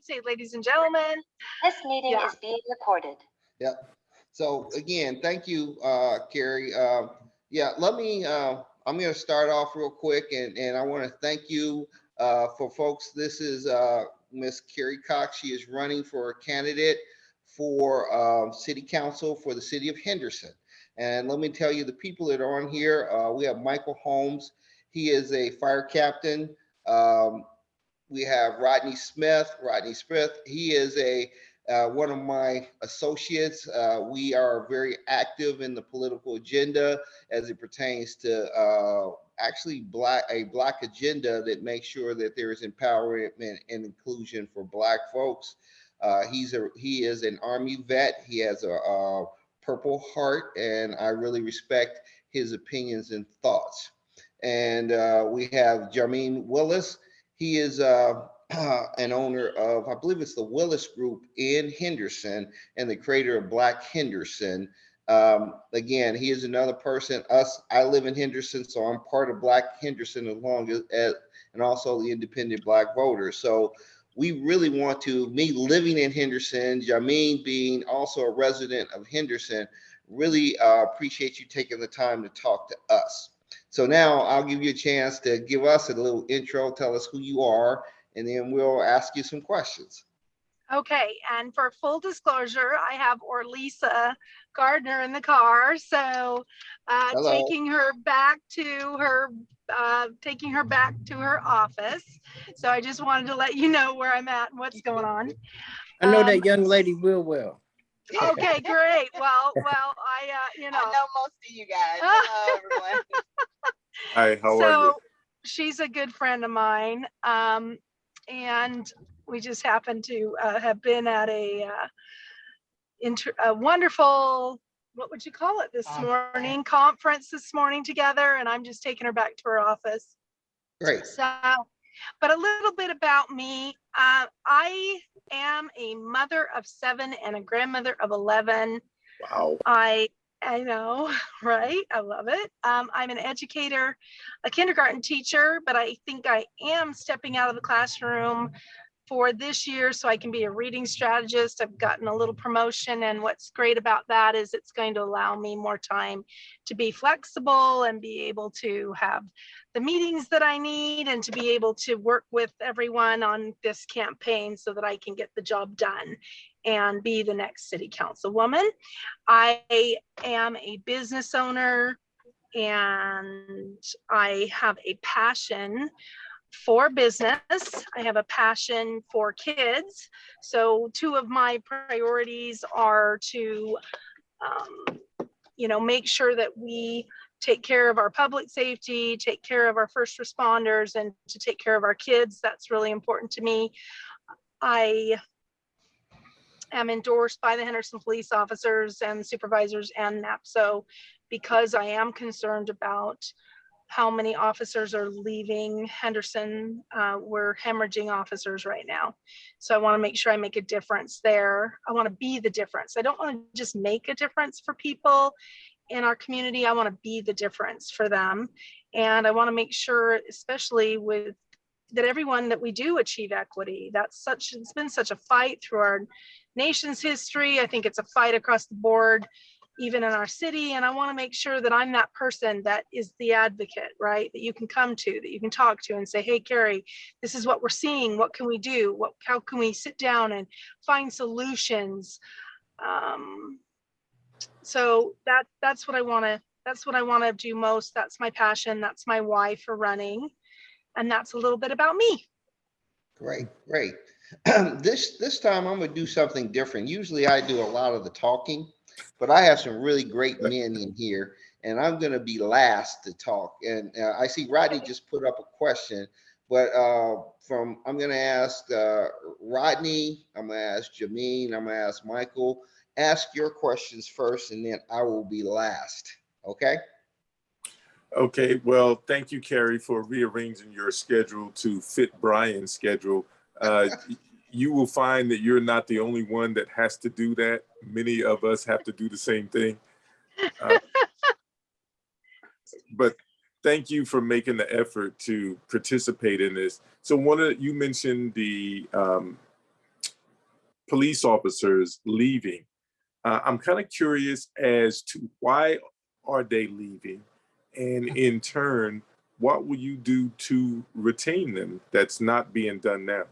say, ladies and gentlemen. This meeting is being recorded. Yep. So again, thank you, Carrie. Yeah, let me, I'm going to start off real quick, and I want to thank you for folks. This is Miss Carrie Cox. She is running for a candidate for City Council for the city of Henderson. And let me tell you, the people that are on here, we have Michael Holmes. He is a fire captain. We have Rodney Smith. Rodney Smith, he is one of my associates. We are very active in the political agenda as it pertains to actually a black agenda that makes sure that there is empowerment and inclusion for black folks. He is an Army vet. He has a Purple Heart, and I really respect his opinions and thoughts. And we have Jermaine Willis. He is an owner of, I believe it's the Willis Group in Henderson, and the creator of Black Henderson. Again, he is another person. I live in Henderson, so I'm part of Black Henderson and also the independent Black voters. So we really want to, me living in Henderson, Jameen being also a resident of Henderson, really appreciate you taking the time to talk to us. So now I'll give you a chance to give us a little intro, tell us who you are, and then we'll ask you some questions. Okay, and for full disclosure, I have Orlisa Gardner in the car, so taking her back to her office. So I just wanted to let you know where I'm at and what's going on. I know that young lady real well. Okay, great. Well, I know most of you guys. Hello, everyone. Hi, how are you? She's a good friend of mine, and we just happened to have been at a wonderful, what would you call it this morning, conference this morning together, and I'm just taking her back to her office. Great. So, but a little bit about me. I am a mother of 7 and a grandmother of 11. Wow. I know, right? I love it. I'm an educator, a kindergarten teacher, but I think I am stepping out of the classroom for this year so I can be a reading strategist. I've gotten a little promotion, and what's great about that is it's going to allow me more time to be flexible and be able to have the meetings that I need and to be able to work with everyone on this campaign so that I can get the job done and be the next city councilwoman. I am a business owner, and I have a passion for business. I have a passion for kids. So 2 of my priorities are to, make sure that we take care of our public safety, take care of our first responders, and to take care of our kids. That's really important to me. I am endorsed by the Henderson police officers and supervisors and NAPSO because I am concerned about how many officers are leaving Henderson. We're hemorrhaging officers right now. So I want to make sure I make a difference there. I want to be the difference. I don't want to just make a difference for people in our community. I want to be the difference for them. And I want to make sure, especially with that everyone, that we do achieve equity. It's been such a fight through our nation's history. I think it's a fight across the board, even in our city. And I want to make sure that I'm that person that is the advocate, right? That you can come to, that you can talk to and say, hey, Carrie, this is what we're seeing. What can we do? How can we sit down and find solutions? So that's what I want to do most. That's my passion. That's my why for running. And that's a little bit about me. Great. This time I'm going to do something different. Usually I do a lot of the talking, but I have some really great men in here, and I'm going to be last to talk. And I see Rodney just put up a question, but I'm going to ask Rodney, I'm going to ask Jameen, I'm going to ask Michael. Ask your questions first, and then I will be last. Okay? Okay, well, thank you, Carrie, for rearranging your schedule to fit Brian's schedule. You will find that you're not the only one that has to do that. Many of us have to do the same thing. But thank you for making the effort to participate in this. So you mentioned the police officers leaving. I'm kind of curious as to why are they leaving? And in turn, what will you do to retain them that's not being done now?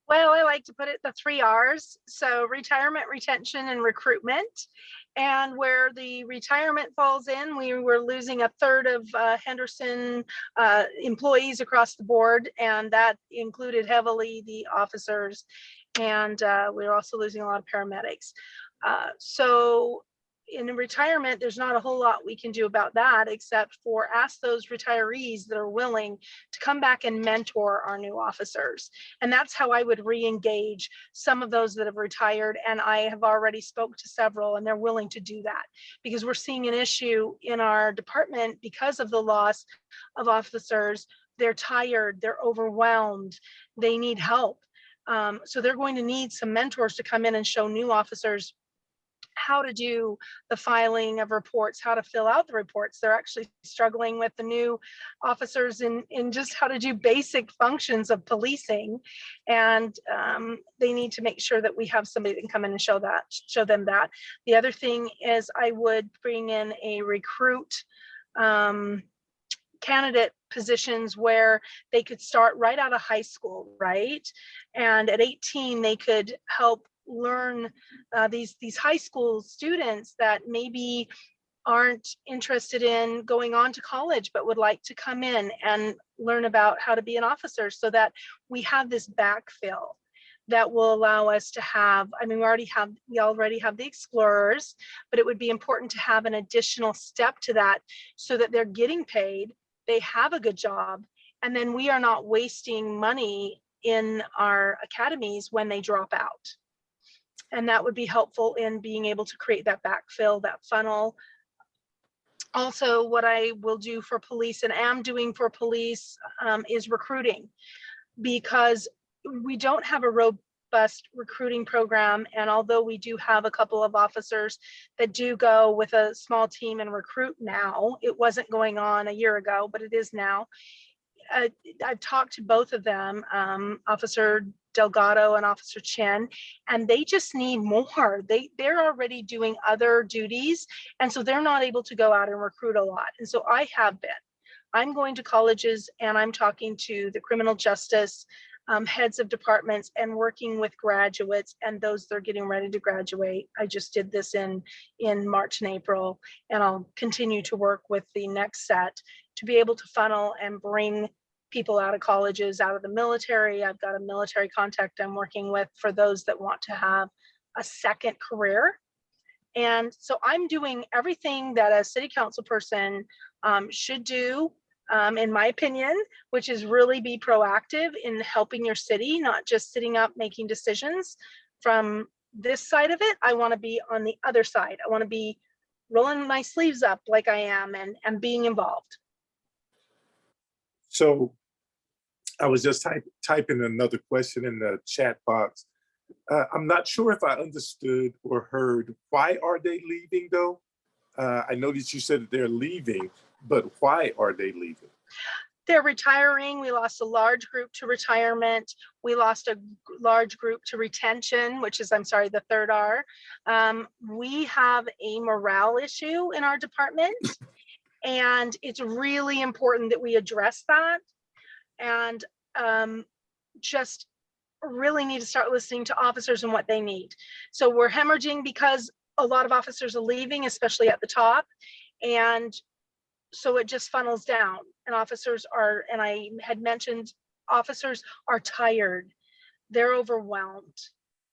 Well, I like to put it the 3 R's. So retirement, retention, and recruitment. And where the retirement falls in, we were losing a third of Henderson employees across the board, and that included heavily the officers. And we were also losing a lot of paramedics. So in retirement, there's not a whole lot we can do about that except for ask those retirees that are willing to come back and mentor our new officers. And that's how I would re-engage some of those that have retired. And I have already spoke to several, and they're willing to do that because we're seeing an issue in our department because of the loss of officers. They're tired, they're overwhelmed, they need help. So they're going to need some mentors to come in and show new officers how to do the filing of reports, how to fill out the reports. They're actually struggling with the new officers in just how to do basic functions of policing. And they need to make sure that we have somebody that can come in and show them that. The other thing is I would bring in a recruit candidate positions where they could start right out of high school, right? And at 18, they could help learn these high school students that maybe aren't interested in going on to college but would like to come in and learn about how to be an officer, so that we have this backfill that will allow us to have, I mean, we already have the explorers, but it would be important to have an additional step to that so that they're getting paid, they have a good job, and then we are not wasting money in our academies when they drop out. And that would be helpful in being able to create that backfill, that funnel. Also, what I will do for police and am doing for police is recruiting, because we don't have a robust recruiting program. And although we do have a couple of officers that do go with a small team and recruit now, it wasn't going on a year ago, but it is now. I've talked to both of them, Officer Delgado and Officer Chin, and they just need more. They're already doing other duties, and so they're not able to go out and recruit a lot. And so I have been. I'm going to colleges and I'm talking to the criminal justice heads of departments and working with graduates and those that are getting ready to graduate. I just did this in March and April, and I'll continue to work with the next set to be able to funnel and bring people out of colleges, out of the military. I've got a military contact I'm working with for those that want to have a second career. And so I'm doing everything that a city council person should do, in my opinion, which is really be proactive in helping your city, not just sitting up making decisions from this side of it. I want to be on the other side. I want to be rolling my sleeves up like I am and being involved. So I was just typing another question in the chat box. I'm not sure if I understood or heard, why are they leaving though? I noticed you said that they're leaving, but why are they leaving? They're retiring. We lost a large group to retirement. We lost a large group to retention, which is, I'm sorry, the third R. We have a morale issue in our department, and it's really important that we address that. And just really need to start listening to officers and what they need. So we're hemorrhaging because a lot of officers are leaving, especially at the top. And so it just funnels down, and officers are, and I had mentioned, officers are tired. They're overwhelmed.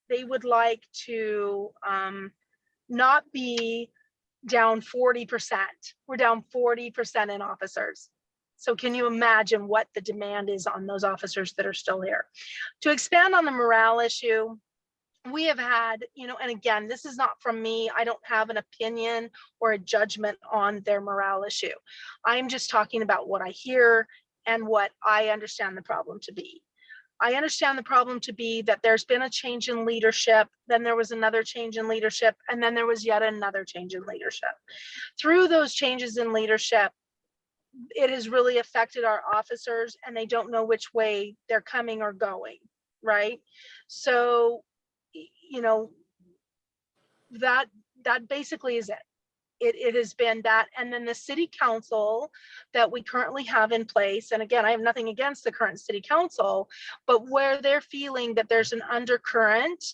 They would like to not be down 40%. We're down 40% in officers. So can you imagine what the demand is on those officers that are still here? To expand on the morale issue, we have had, and again, this is not from me. I don't have an opinion or a judgment on their morale issue. I'm just talking about what I hear and what I understand the problem to be. I understand the problem to be that there's been a change in leadership, then there was another change in leadership, and then there was yet another change in leadership. Through those changes in leadership, it has really affected our officers, and they don't know which way they're coming or going, right? So you know, that basically is it. It has been that, and then the city council that we currently have in place, and again, I have nothing against the current city council, but where they're feeling that there's an undercurrent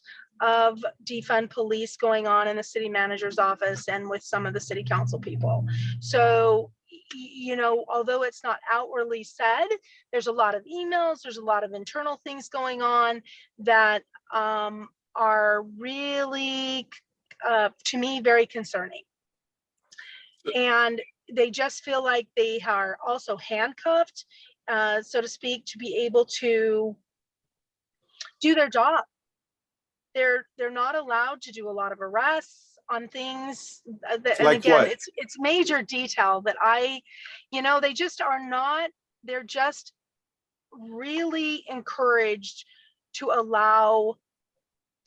of defund police going on in the city manager's office and with some of the city council people. So, you know, although it's not outwardly said, there's a lot of emails, there's a lot of internal things going on that are really, to me, very concerning. And they just feel like they are also handcuffed, so to speak, to be able to do their job. They're not allowed to do a lot of arrests on things that, and Like again, what? it's major detail that you know, they just are not, they're just really encouraged to allow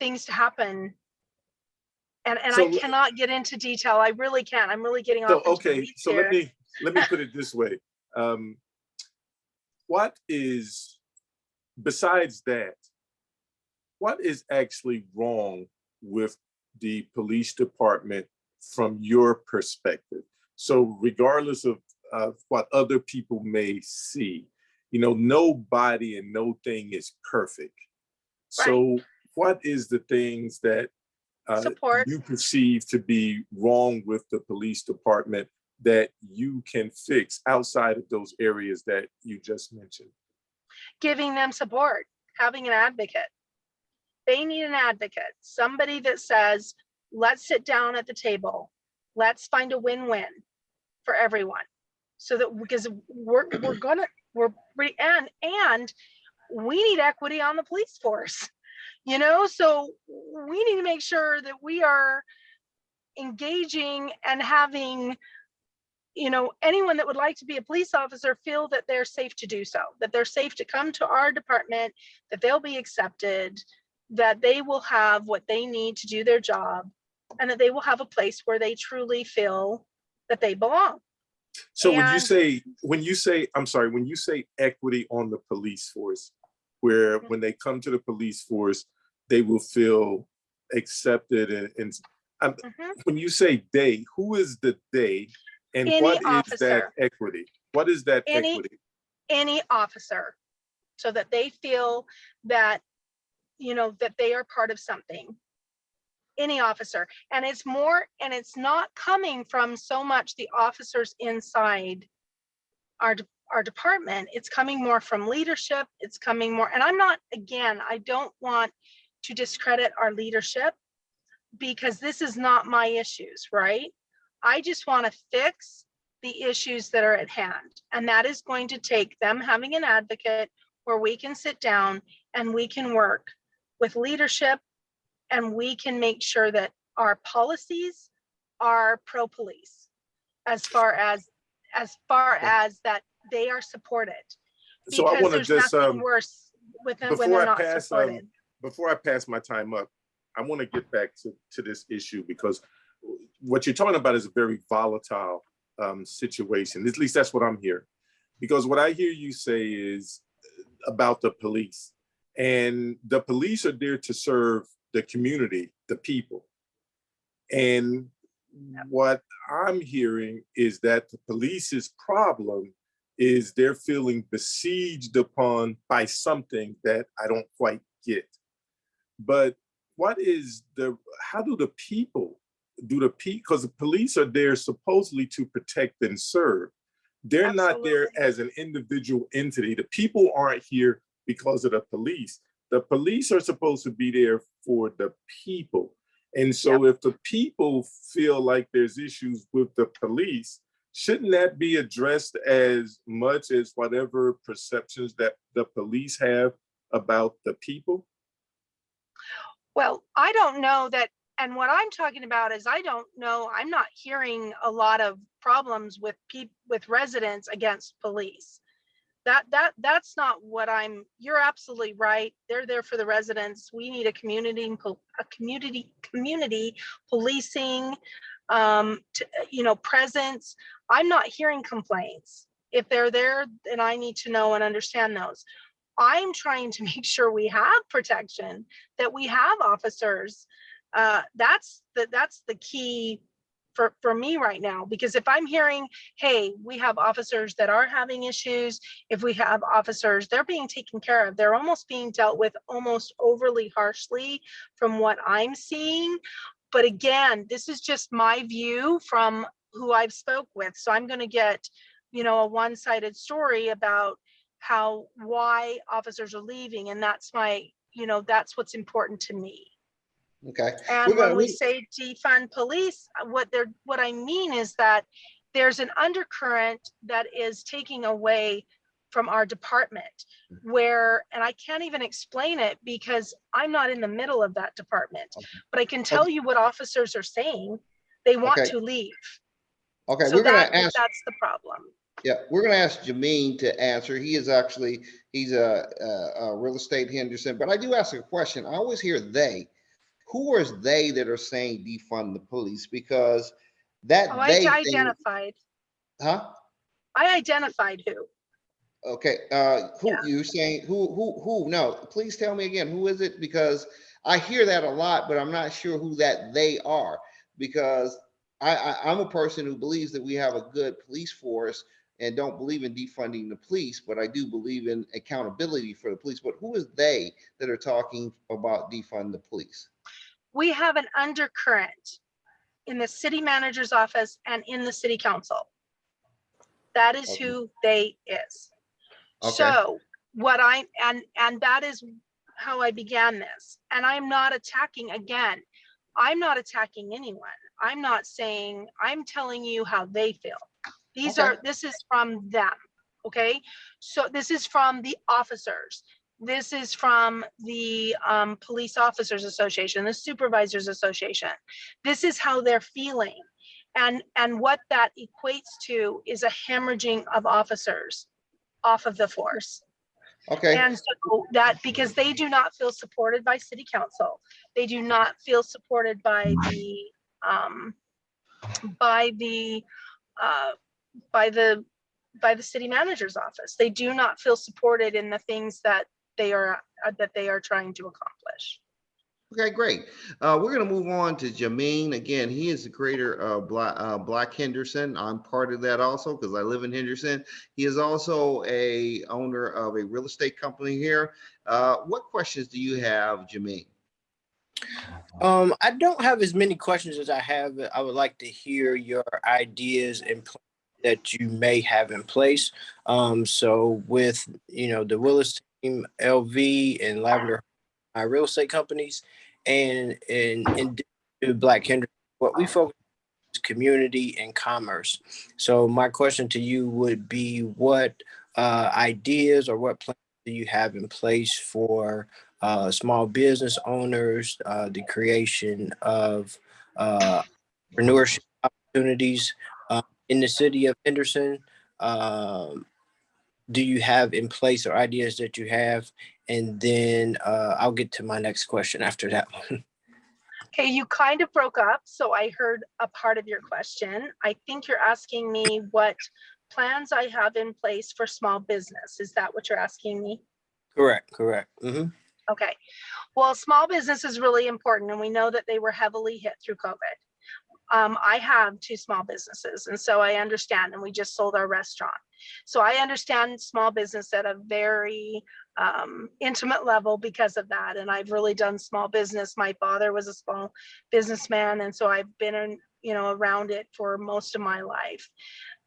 things to happen. And So- I cannot get into detail. I really can't. I'm really getting So, off into the okay, weeds so here. let me put it this way. What is, besides that, what is actually wrong with the police department from your perspective? So regardless of what other people may see, you know, nobody and no thing is perfect. So what is the things that Support. you perceive to be wrong with the police department that you can fix outside of those areas that you just mentioned? Giving them support, having an advocate. They need an advocate, somebody that says, let's sit down at the table. Let's find a win-win for everyone. So that, because and we need equity on the police force, you know, so we need to make sure that we are engaging and having, you know, anyone that would like to be a police officer feel that they're safe to do so, that they're safe to come to our department, that they'll be accepted, that they will have what they need to do their job, and that they will have a place where they truly feel that they belong. So when you say equity on the police force, where when they come to the police force, they will feel accepted and when you say they, who is the they, and Any what is officer. that equity? What is that Any- equity? Any officer, so that they feel that, you know, that they are part of something. Any officer. And it's more, and it's not coming from so much the officers inside our department. It's coming more from leadership. It's coming more, and I'm not, again, I don't want to discredit our leadership, because this is not my issues, right? I just want to fix the issues that are at hand. And that is going to take them having an advocate where we can sit down and we can work with leadership, and we can make sure that our policies are pro-police as far as that they are supported. So I Because want to there's just nothing worse with them when they're not supported. before I pass my time up, I want to get back to this issue, because what you're talking about is a very volatile situation. At least that's what I'm hearing. Because what I hear you say is about the police, and the police are there to serve the community, the people. And what I'm hearing is that the police's problem is they're feeling besieged upon by something that I don't quite get. But how do the people, because the police are there supposedly to protect and serve. They're not there Absolutely. as an individual entity. The people aren't here because of the police. The police are supposed to be there for the people. And so if the people feel like there's issues with the police, shouldn't that be addressed as much as whatever perceptions that the police have about the people? Well, I don't know that, and what I'm talking about is I don't know, I'm not hearing a lot of problems with residents against police. That's not what you're absolutely right. They're there for the residents. We need a community policing, presence. I'm not hearing complaints. If they're there, then I need to know and understand those. I'm trying to make sure we have protection, that we have officers. That's the key for me right now, because if I'm hearing, hey, we have officers that are having issues, if we have officers, they're being taken care of, they're almost being dealt with almost overly harshly from what I'm seeing. But again, this is just my view from who I've spoke with. So I'm going to get, a one-sided story about why officers are leaving. And that's that's what's important to me. Okay. And when we say defund police, what I mean is that there's an undercurrent that is taking away from our department and I can't even explain it because I'm not in the middle of that department, but I can tell you what officers are saying. They want to leave. Okay, So we're going to ask. That's the problem. Yeah, we're going to ask Jameen to answer. He's a real estate Henderson, but I do ask a question. I always hear they. Who is they that are saying defund the police? Because that I identified. Huh? I identified who. Okay, who you saying who? No, please tell me again. Who is it? Because I hear that a lot, but I'm not sure who that they are. Because I'm a person who believes that we have a good police force and don't believe in defunding the police, but I do believe in accountability for the police. But who is they that are talking about defund the police? We have an undercurrent in the city manager's office and in the city council. That is who they is. Okay. So and that is how I began this. And I'm not attacking, again, I'm not attacking anyone. I'm not saying, I'm telling you how they feel. This is from them. Okay. So this is from the officers. This is from the Police Officers Association, the Supervisors Association. This is how they're feeling. And what that equates to is a hemorrhaging of officers off of the force. Okay. And so that, because they do not feel supported by city council, they do not feel supported by the city manager's office. They do not feel supported in the things that they are trying to accomplish. Okay, great. We're going to move on to Jameen. Again, he is the creator of Black Henderson. I'm part of that also because I live in Henderson. He is also a owner of a real estate company here. What questions do you have, Jameen? I don't have as many questions as I have. I would like to hear your ideas and plans that you may have in place. So with, the Willis team, LV and Lavender real estate companies, and in Black Henderson, what we focus on is community and commerce. So my question to you would be, what ideas or what plans do you have in place for small business owners, the creation of entrepreneurship opportunities in the city of Henderson? Do you have in place or ideas that you have? And then I'll get to my next question after that one. Okay, you kind of broke up, so I heard a part of your question. I think you're asking me what plans I have in place for small business. Is that what you're asking me? Correct. Mm-hmm. Okay. Well, small business is really important, and we know that they were heavily hit through COVID. I have 2 small businesses, and so I understand, and we just sold our restaurant. So I understand small business at a very intimate level because of that. And I've really done small business. My father was a small businessman, and so I've been, around it for most of my life.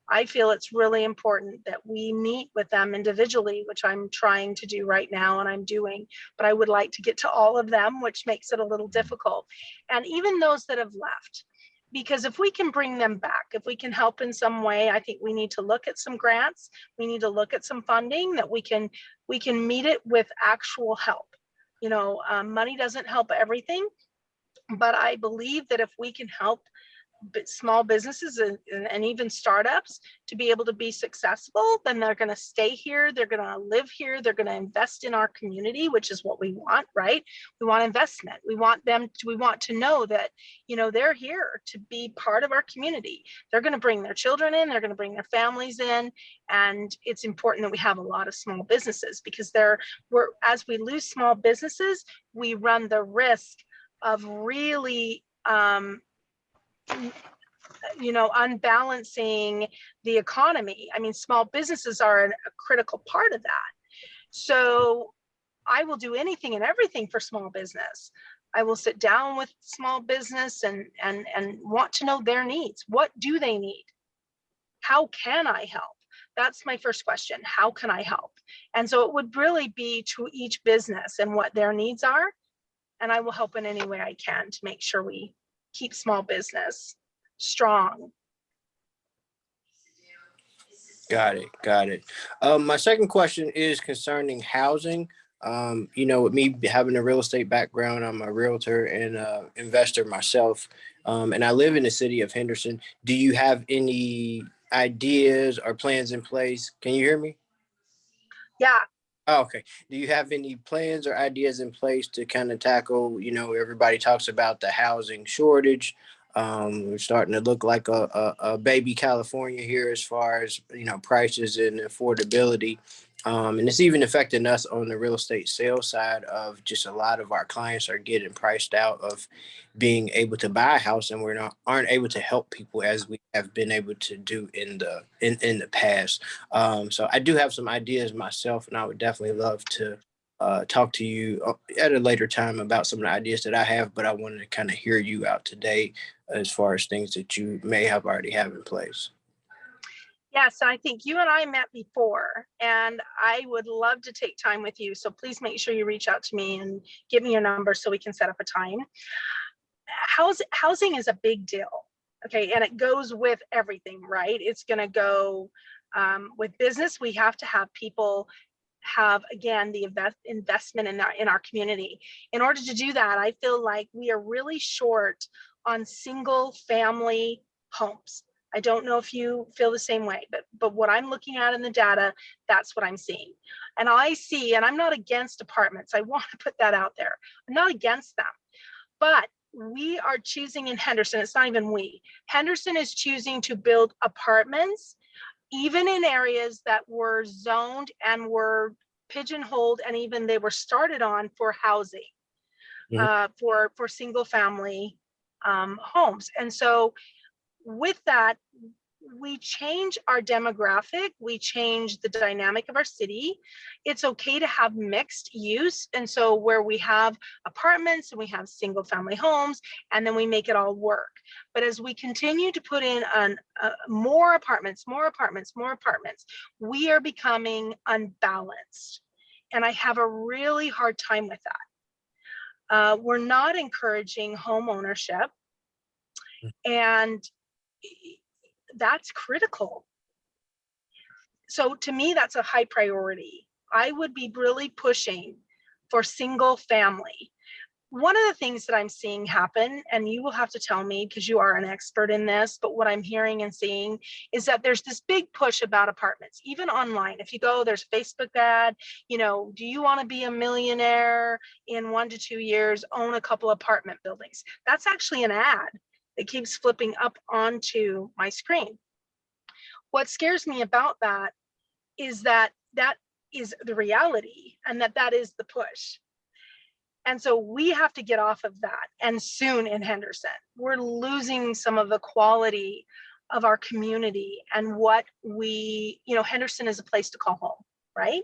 I feel it's really important that we meet with them individually, which I'm trying to do right now, and I'm doing, but I would like to get to all of them, which makes it a little difficult. And even those that have left, because if we can bring them back, if we can help in some way, I think we need to look at some grants. We need to look at some funding that we can meet it with actual help. Money doesn't help everything, but I believe that if we can help small businesses and even startups to be able to be successful, then they're going to stay here. They're going to live here. They're going to invest in our community, which is what we want, right? We want investment. We want to know that, they're here to be part of our community. They're going to bring their children in. They're going to bring their families in. And it's important that we have a lot of small businesses, because as we lose small businesses, we run the risk of really, unbalancing the economy. I mean, small businesses are a critical part of that. So I will do anything and everything for small business. I will sit down with small business and want to know their needs. What do they need? How can I help? That's my first question. How can I help? And so it would really be to each business and what their needs are. And I will help in any way I can to make sure we keep small business strong. Got it. My second question is concerning housing. With me having a real estate background, I'm a realtor and investor myself, and I live in the city of Henderson. Do you have any ideas or plans in place? Can you hear me? Yeah. Oh, okay. Do you have any plans or ideas in place to kind of tackle, everybody talks about the housing shortage. We're starting to look like a baby California here as far as, prices and affordability. And it's even affecting us on the real estate sales side of just a lot of our clients are getting priced out of being able to buy a house, and aren't able to help people as we have been able to do in the past. So I do have some ideas myself, and I would definitely love to talk to you at a later time about some of the ideas that I have, but I wanted to kind of hear you out today as far as things that you may have already have in place. Yeah, so I think you and I met before, and I would love to take time with you. So please make sure you reach out to me and give me your number so we can set up a time. Housing is a big deal. Okay, and it goes with everything, right? It's going to go with business. We have to have people have, again, the investment in our community. In order to do that, I feel like we are really short on single family homes. I don't know if you feel the same way, but what I'm looking at in the data, that's what I'm seeing. And I'm not against apartments. I want to put that out there. I'm not against them, but we are choosing in Henderson, it's not even we, Henderson is choosing to build apartments, even in areas that were zoned and were pigeonholed, and even they were started on for housing, for single family homes. And so with that, we change our demographic, we change the dynamic of our city. It's okay to have mixed use. And so where we have apartments and we have single family homes, and then we make it all work. But as we continue to put in more apartments, we are becoming unbalanced. And I have a really hard time with that. We're not encouraging home ownership, and that's critical. So to me, that's a high priority. I would be really pushing for single family. One of the things that I'm seeing happen, and you will have to tell me because you are an expert in this, but what I'm hearing and seeing is that there's this big push about apartments, even online. If you go, there's a Facebook ad, do you want to be a millionaire in 1 to 2 years, own a couple apartment buildings? That's actually an ad that keeps flipping up onto my screen. What scares me about that is that is the reality, and that is the push. And so we have to get off of that, and soon in Henderson. We're losing some of the quality of our community and what Henderson is a place to call home, right?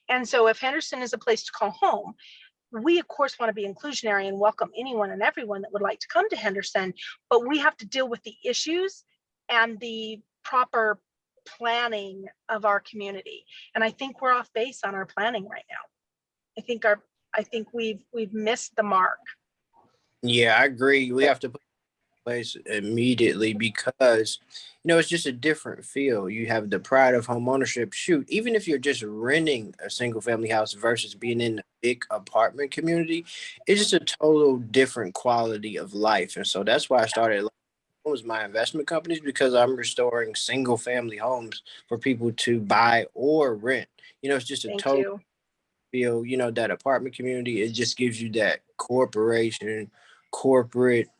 And so if Henderson is a place to call home, we of course want to be inclusionary and welcome anyone and everyone that would like to come to Henderson, but we have to deal with the issues and the proper planning of our community. And I think we're off base on our planning right now. I think we've missed the mark. Yeah, I agree. We have to put it in place immediately because, it's just a different feel. You have the pride of home ownership. Shoot, even if you're just renting a single family house versus being in a big apartment community, it's just a total different quality of life. And so that's why I started homes, my investment companies, because I'm restoring single family homes for people to buy or rent. It's just a Thank total you. feel, that apartment community. It just gives you that corporate,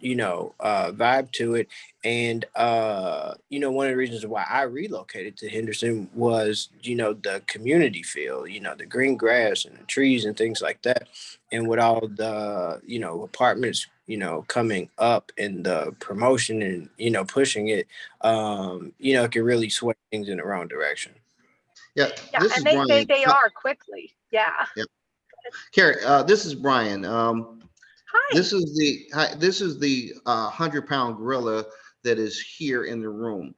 vibe to it. And, one of the reasons why I relocated to Henderson was, the community feel, the green grass and the trees and things like that. And with all the, apartments, coming up and the promotion and, pushing it, it can really sway things in the wrong direction. Yeah, Yeah, this is and they Brian. are quickly. Yeah. Yeah. Carrie, this is Brian. Hi. This is the 100-pound gorilla that is here in the room.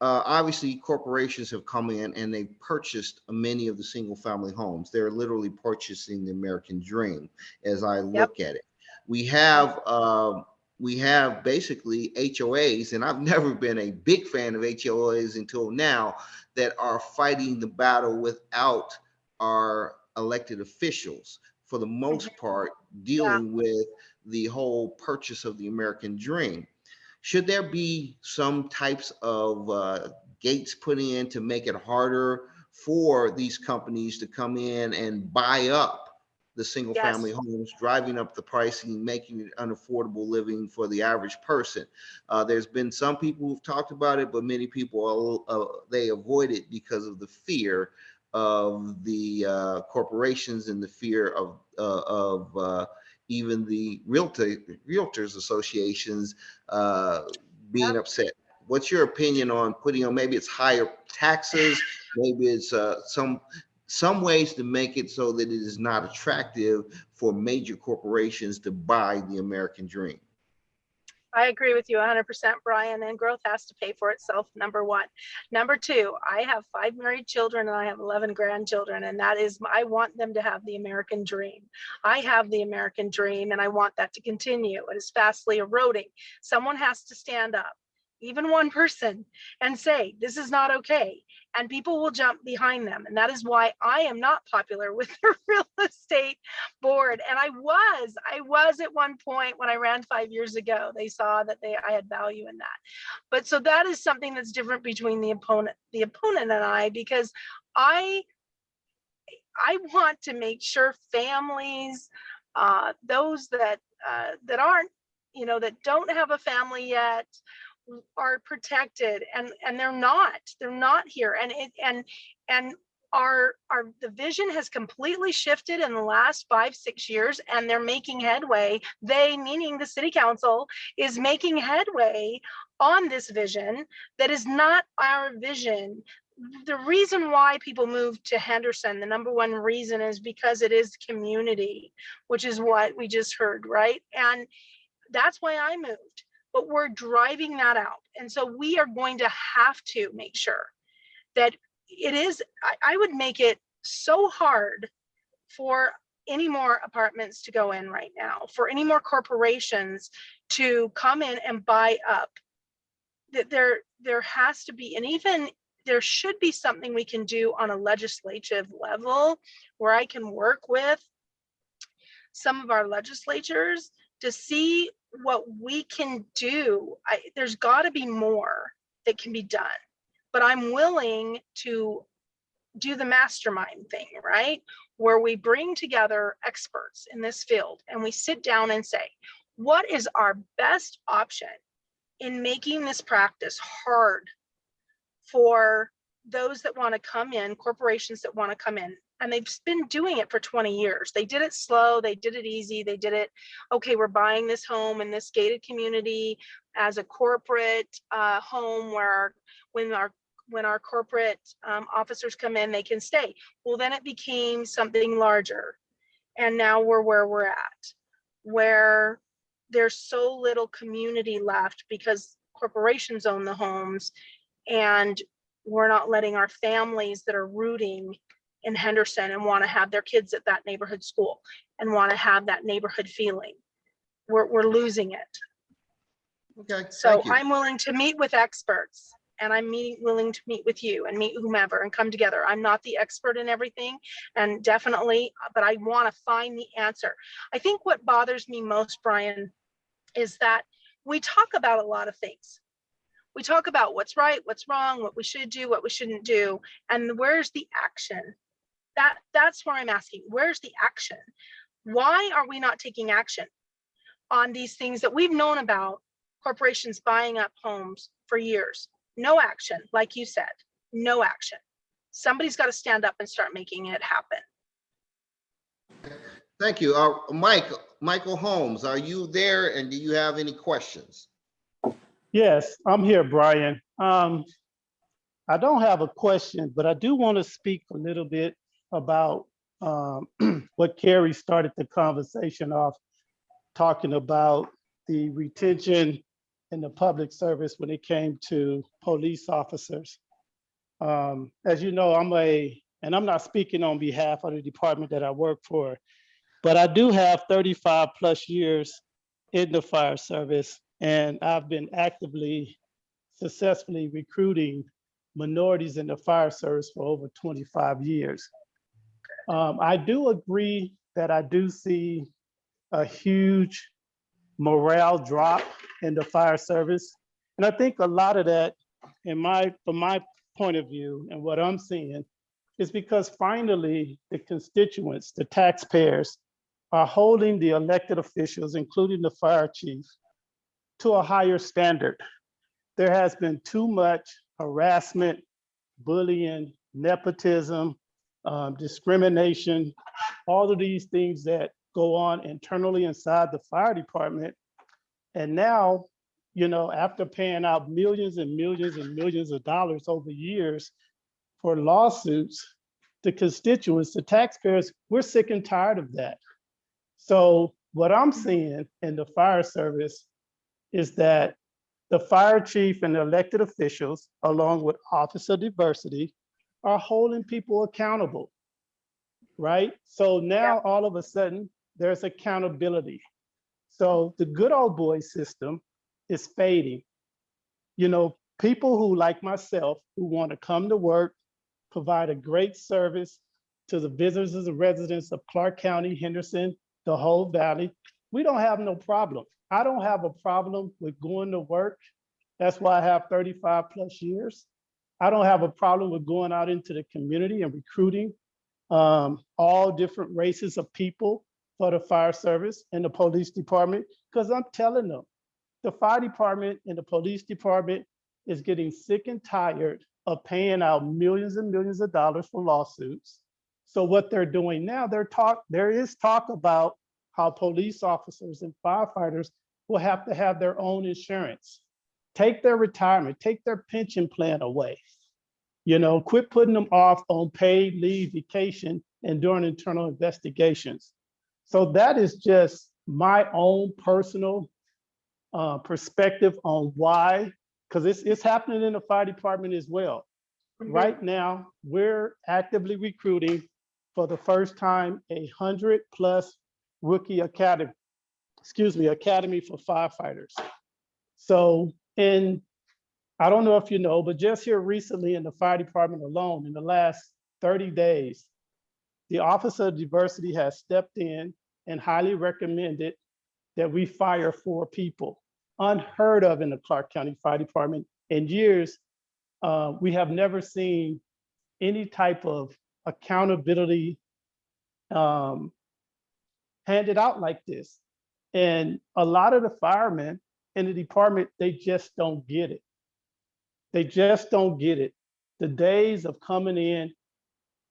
Obviously, corporations have come in and they've purchased many of the single-family homes. They're literally purchasing the American dream. As I look at it, we have basically HOAs, and I've never been a big fan of HOAs until now, that are fighting the battle without our elected officials, for the most part, dealing with the whole purchase of the American dream. Should there be some types of gates put in to make it harder for these companies to come in and buy up the single family homes, driving up the pricing, making it unaffordable living for the average person? There's been some people who've talked about it, but many people, they avoid it because of the fear of the corporations and the fear of even the realtors associations being upset. What's your opinion on putting on, maybe it's higher taxes, maybe it's some ways to make it so that it is not attractive for major corporations to buy the American dream? I agree with you 100%, Brian, and growth has to pay for itself, number one. Number two, I have 5 married children and I have 11 grandchildren, and that is, I want them to have the American dream. I have the American dream and I want that to continue. It is fastly eroding. Someone has to stand up, even one person, and say, this is not okay. And people will jump behind them. And that is why I am not popular with the real estate board. And I was at one point when I ran 5 years ago. They saw that I had value in that. But so that is something that's different between the opponent and I, because I want to make sure families, those that aren't, that don't have a family yet, are protected, and they're not here, and our the vision has completely shifted in the last 5-6 years, and they're making headway. They, meaning the city council, is making headway on this vision that is not our vision. The reason why people move to Henderson, the number one reason, is because it is community, which is what we just heard, right? And that's why I moved. But we're driving that out. And so we are going to have to make sure that it is, I would make it so hard for any more apartments to go in right now, for any more corporations to come in and buy up. That there has to be, and even there should be something we can do on a legislative level where I can work with some of our legislatures to see what we can do. There's got to be more that can be done, but I'm willing to do the mastermind thing, right? Where we bring together experts in this field and we sit down and say, what is our best option in making this practice hard for those that want to come in, corporations that want to come in? And they've been doing it for 20 years. They did it slow, they did it easy, they did it, okay, we're buying this home in this gated community as a corporate home where when our corporate officers come in, they can stay. Well, then it became something larger. And now we're where we're at, where there's so little community left because corporations own the homes, and we're not letting our families that are rooting in Henderson and want to have their kids at that neighborhood school and want to have that neighborhood feeling. We're losing it. Okay. So I'm willing to meet with experts, and I'm willing to meet with you and meet whomever and come together. I'm not the expert in everything, and definitely, but I want to find the answer. I think what bothers me most, Brian, is that we talk about a lot of things. We talk about what's right, what's wrong, what we should do, what we shouldn't do, and where's the action? That's where I'm asking, where's the action? Why are we not taking action on these things that we've known about, corporations buying up homes for years? No action, like you said, no action. Somebody's got to stand up and start making it happen. Thank you. Michael Holmes, are you there and do you have any questions? Yes, I'm here, Brian. I don't have a question, but I do want to speak a little bit about what Carrie started the conversation off, talking about the retention in the public service when it came to police officers. As you know, and I'm not speaking on behalf of the department that I work for, but I do have 35 plus years in the fire service, and I've been actively, successfully recruiting minorities in the fire service for over 25 years. I do agree that I do see a huge morale drop in the fire service. And I think a lot of that, from my point of view and what I'm seeing, is because finally the constituents, the taxpayers, are holding the elected officials, including the fire chief, to a higher standard. There has been too much harassment, bullying, nepotism, discrimination, all of these things that go on internally inside the fire department. And now, you know, after paying out millions and millions and millions of dollars over years for lawsuits, the constituents, the taxpayers, we're sick and tired of that. So what I'm seeing in the fire service is that the fire chief and the elected officials, along with Office of Diversity, are holding people accountable, right? So now all of a sudden there's accountability. So the good old boy system is fading. You know, people who, like myself, who want to come to work, provide a great service to the visitors and residents of Clark County, Henderson, the whole valley, we don't have no problem. I don't have a problem with going to work. That's why I have 35 plus years. I don't have a problem with going out into the community and recruiting all different races of people for the fire service and the police department, because I'm telling them, the fire department and the police department is getting sick and tired of paying out millions and millions of dollars for lawsuits. So what they're doing now, there is talk about how police officers and firefighters will have to have their own insurance, take their retirement, take their pension plan away. You know, quit putting them off on paid leave, vacation, and during internal investigations. So that is just my own personal perspective on why, because it's happening in the fire department as well. Mm-hmm. Right now, we're actively recruiting for the first time 100+ rookie academy for firefighters. So I don't know if you know, but just here recently in the fire department alone, in the last 30 days, the Office of Diversity has stepped in and highly recommended that we fire 4 people, unheard of in the Clark County Fire Department. In years, we have never seen any type of accountability handed out like this. And a lot of the firemen in the department, they just don't get it. They just don't get it. The days of coming in,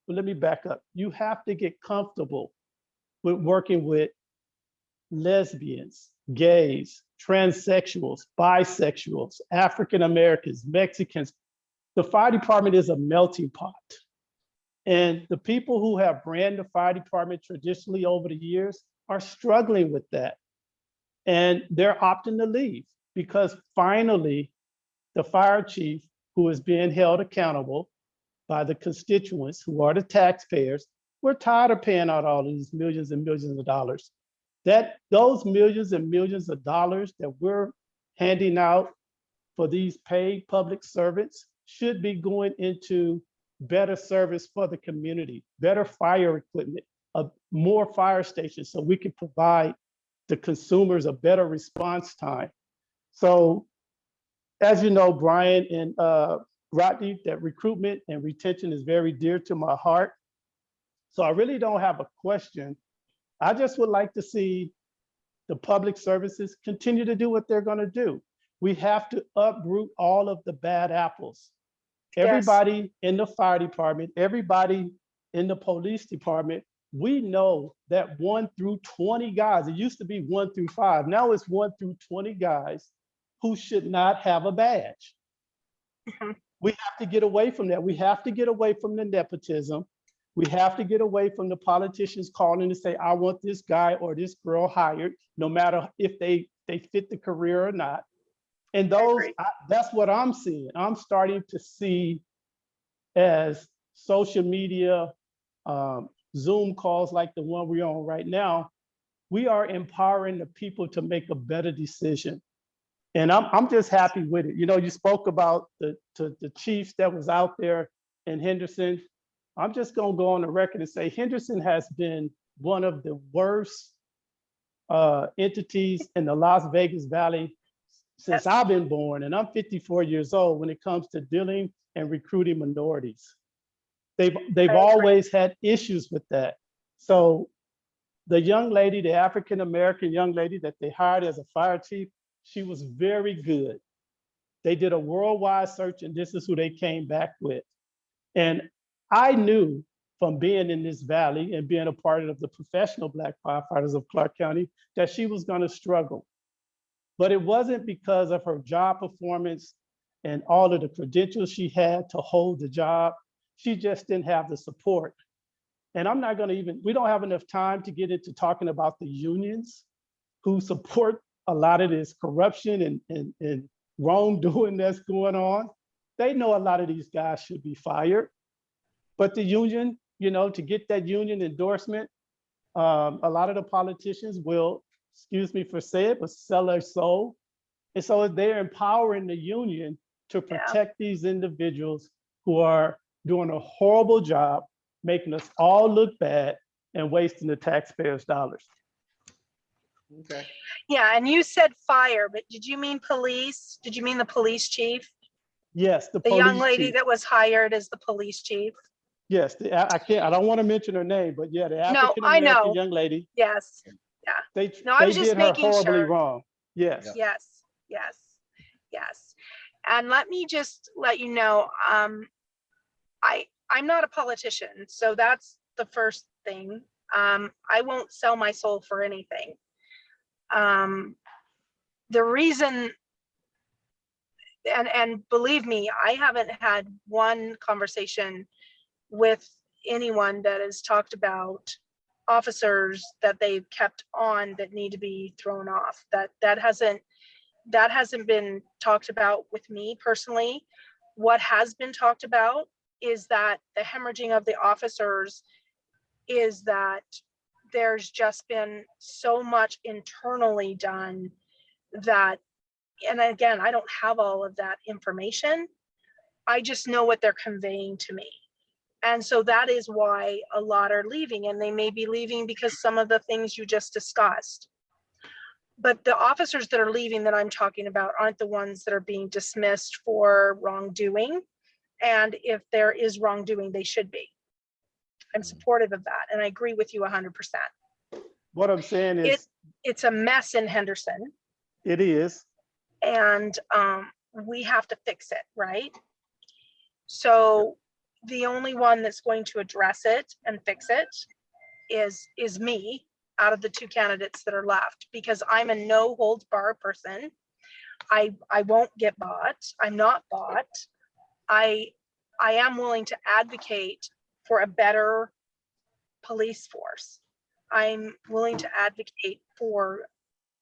but let me back up. You have to get comfortable with working with lesbians, gays, transsexuals, bisexuals, African Americans, Mexicans. The fire department is a melting pot. And the people who have ran the fire department traditionally over the years are struggling with that. And they're opting to leave because finally, the fire chief, who is being held accountable by the constituents who are the taxpayers, we're tired of paying out all of these millions and millions of dollars. Those millions and millions of dollars that we're handing out for these paid public servants should be going into better service for the community, better fire equipment, more fire stations so we can provide the consumers a better response time. So as you know, Brian and Rodney, that recruitment and retention is very dear to my heart. So I really don't have a question. I just would like to see the public services continue to do what they're going to do. We have to uproot all of the bad apples. Everybody in the fire department, everybody in the police department, we know that 1 through 20 guys, it used to be 1 through 5, now it's 1 through 20 guys who should not have a badge. Mhm. We have to get away from that. We have to get away from the nepotism. We have to get away from the politicians calling to say, I want this guy or this girl hired, no matter if they fit the career or not. And those, agree. that's what I'm seeing. I'm starting to see, as social media, Zoom calls like the one we're on right now, we are empowering the people to make a better decision. And I'm just happy with it. You know, you spoke about the chief that was out there in Henderson. I'm just gonna go on the record and say Henderson has been one of the worst entities in the Las Vegas Valley since I've been born, and I'm 54 years old, when it comes to dealing and recruiting minorities. They've always had issues with that. So the young lady, the African-American young lady that they hired as a fire chief, she was very good. They did a worldwide search, and this is who they came back with. And I knew from being in this valley and being a part of the professional Black firefighters of Clark County that she was going to struggle. But it wasn't because of her job performance and all of the credentials she had to hold the job. She just didn't have the support. And I'm not going to we don't have enough time to get into talking about the unions who support a lot of this corruption and wrongdoing that's going on. They know a lot of these guys should be fired. But the union, you know, to get that union endorsement, a lot of the politicians will, excuse me for saying it, but sell their soul. And so they're empowering the union to protect these individuals who are doing a horrible job, making us all look bad and wasting the taxpayers' dollars. Okay. Yeah, and you said fire, but did you mean police? Did you mean the police chief? Yes, the The young police lady chief. that was hired as the police chief? Yes, I don't want to mention her name, but yeah, the No, I know. African-American young lady, Yes, yeah. they No, I was just did her making horribly sure. wrong. Yes. Yeah. Yes, yes, yes. And let me just let you know, I'm not a politician, so that's the first thing. I won't sell my soul for anything. The reason, and believe me, I haven't had one conversation with anyone that has talked about officers that they've kept on that need to be thrown off. That hasn't been talked about with me personally. What has been talked about is that the hemorrhaging of the officers is that there's just been so much internally done that, and again, I don't have all of that information. I just know what they're conveying to me. And so that is why a lot are leaving, and they may be leaving because some of the things you just discussed. But the officers that are leaving that I'm talking about aren't the ones that are being dismissed for wrongdoing. And if there is wrongdoing, they should be. I'm supportive of that, and I agree with you 100%. What I'm saying is, It's a mess in Henderson, it is. and we have to fix it, right? So the only one that's going to address it and fix it is me, out of the two candidates that are left, because I'm a no holds barred person. I won't get bought. I'm not bought. I am willing to advocate for a better police force. I'm willing to advocate for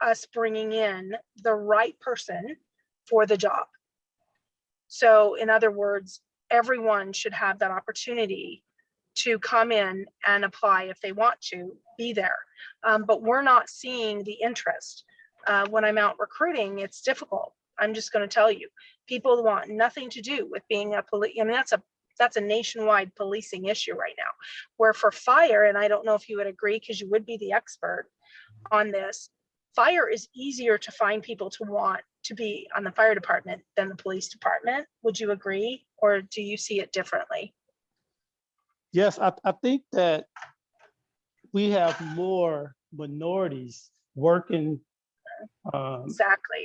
us bringing in the right person for the job. So in other words, everyone should have that opportunity to come in and apply if they want to be there. But we're not seeing the interest. When I'm out recruiting, it's difficult. I'm just going to tell you, people want nothing to do with being a police. I mean, that's a nationwide policing issue right now, where for fire, and I don't know if you would agree, because you would be the expert on this, fire is easier to find people to want to be on the fire department than the police department. Would you agree, or do you see it differently? Yes, I think that we have more minorities working Exactly.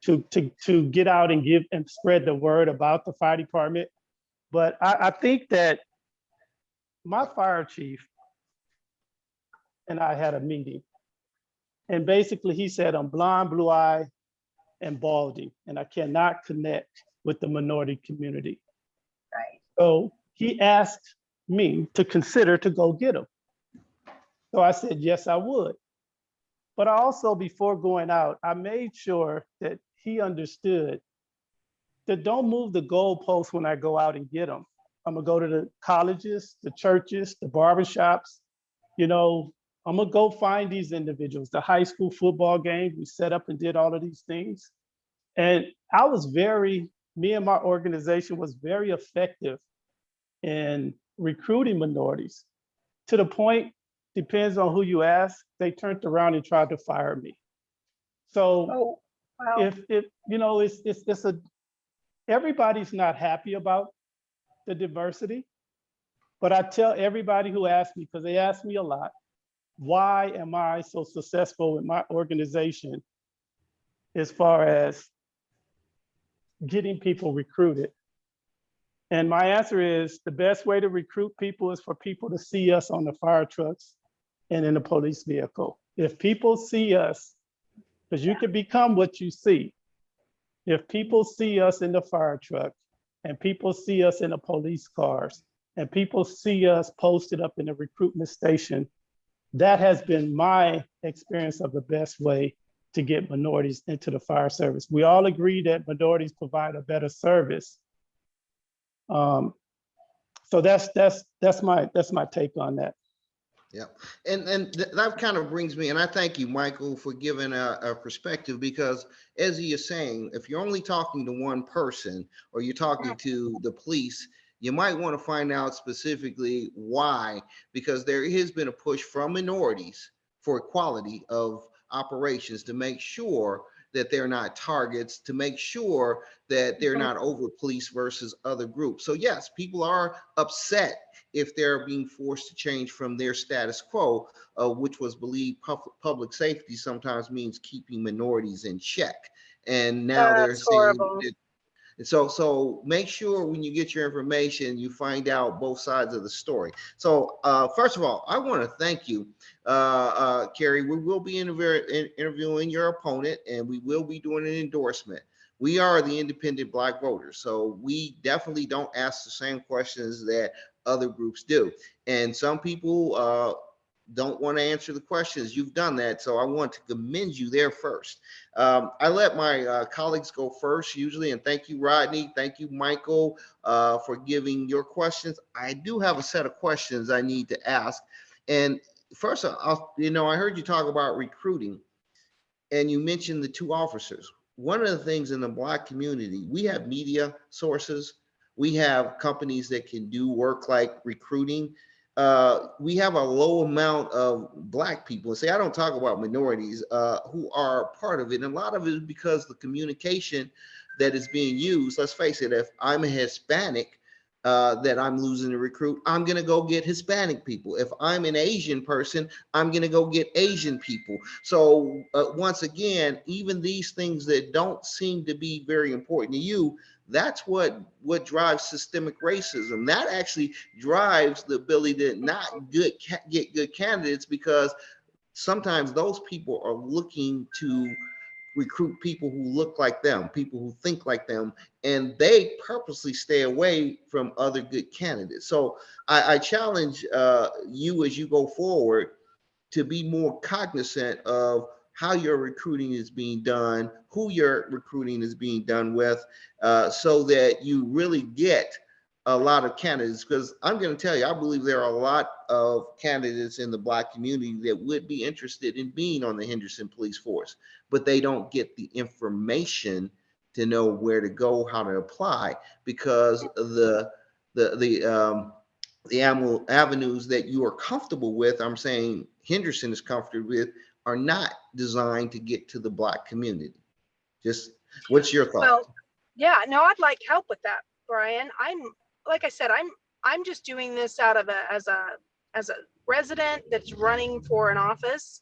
to get out and give and spread the word about the fire department. But I think that my fire chief and I had a meeting. And basically he said, I'm blind, blue-eyed, and balding, and I cannot connect with the minority community. Right. So he asked me to consider to go get him. So I said, yes, I would. But I also, before going out, I made sure that he understood that don't move the goalposts when I go out and get them. I'm gonna go to the colleges, the churches, the barbershops. You know, I'm gonna go find these individuals. The high school football game, we set up and did all of these things. And I was me and my organization was very effective in recruiting minorities, to the point, depends on who you ask, they turned around and tried to fire me. So Oh, wow. if you know, it's a, everybody's not happy about the diversity, but I tell everybody who asks me, because they ask me a lot, why am I so successful in my organization as far as getting people recruited? And my answer is, the best way to recruit people is for people to see us on the fire trucks and in the police vehicle. If people see us, because you can become what you see. If people see us in the fire truck, and people see us in the police cars, and people see us posted up in the recruitment station, that has been my experience of the best way to get minorities into the fire service. We all agree that minorities provide a better service. So that's my take on that. Yeah, and that kind of brings me, and I thank you, Michael, for giving a perspective, because as you're saying, if you're only talking to one person or you're talking to the police, you might want to find out specifically why, because there has been a push from minorities for equality of operations to make sure that they're not targets, to make sure that they're not over police versus other groups. So yes, people are upset if they're being forced to change from their status quo, which was believed public safety sometimes means keeping minorities in check. And now they're That's saying horrible. so make sure when you get your information, you find out both sides of the story. So first of all, I want to thank you, Carrie. We will be interviewing your opponent, and we will be doing an endorsement. We are the independent Black voters, so we definitely don't ask the same questions that other groups do. And some people don't want to answer the questions. You've done that, so I want to commend you there first. I let my colleagues go first usually, and thank you, Rodney. Thank you, Michael, for giving your questions. I do have a set of questions I need to ask. And first, I heard you talk about recruiting, and you mentioned the two officers. One of the things in the Black community, we have media sources, we have companies that can do work like recruiting. We have a low amount of Black people. Say, I don't talk about minorities who are part of it. And a lot of it is because the communication that is being used. Let's face it, if I'm a Hispanic that I'm losing to recruit, I'm going to go get Hispanic people. If I'm an Asian person, I'm going to go get Asian people. So once again, even these things that don't seem to be very important to you, that's what drives systemic racism. That actually drives the ability to not get good candidates, because sometimes those people are looking to recruit people who look like them, people who think like them, and they purposely stay away from other good candidates. So I challenge you as you go forward to be more cognizant of how your recruiting is being done, who your recruiting is being done with, so that you really get a lot of candidates. Because I'm going to tell you, I believe there are a lot of candidates in the Black community that would be interested in being on the Henderson Police Force, but they don't get the information to know where to go, how to apply, because the avenues that you are comfortable with, I'm saying Henderson is comfortable with, are not designed to get to the Black community? Just, what's your thought? Well, yeah, no, I'd like help with that, Brian. Like I said, I'm just doing this out of as a resident that's running for an office.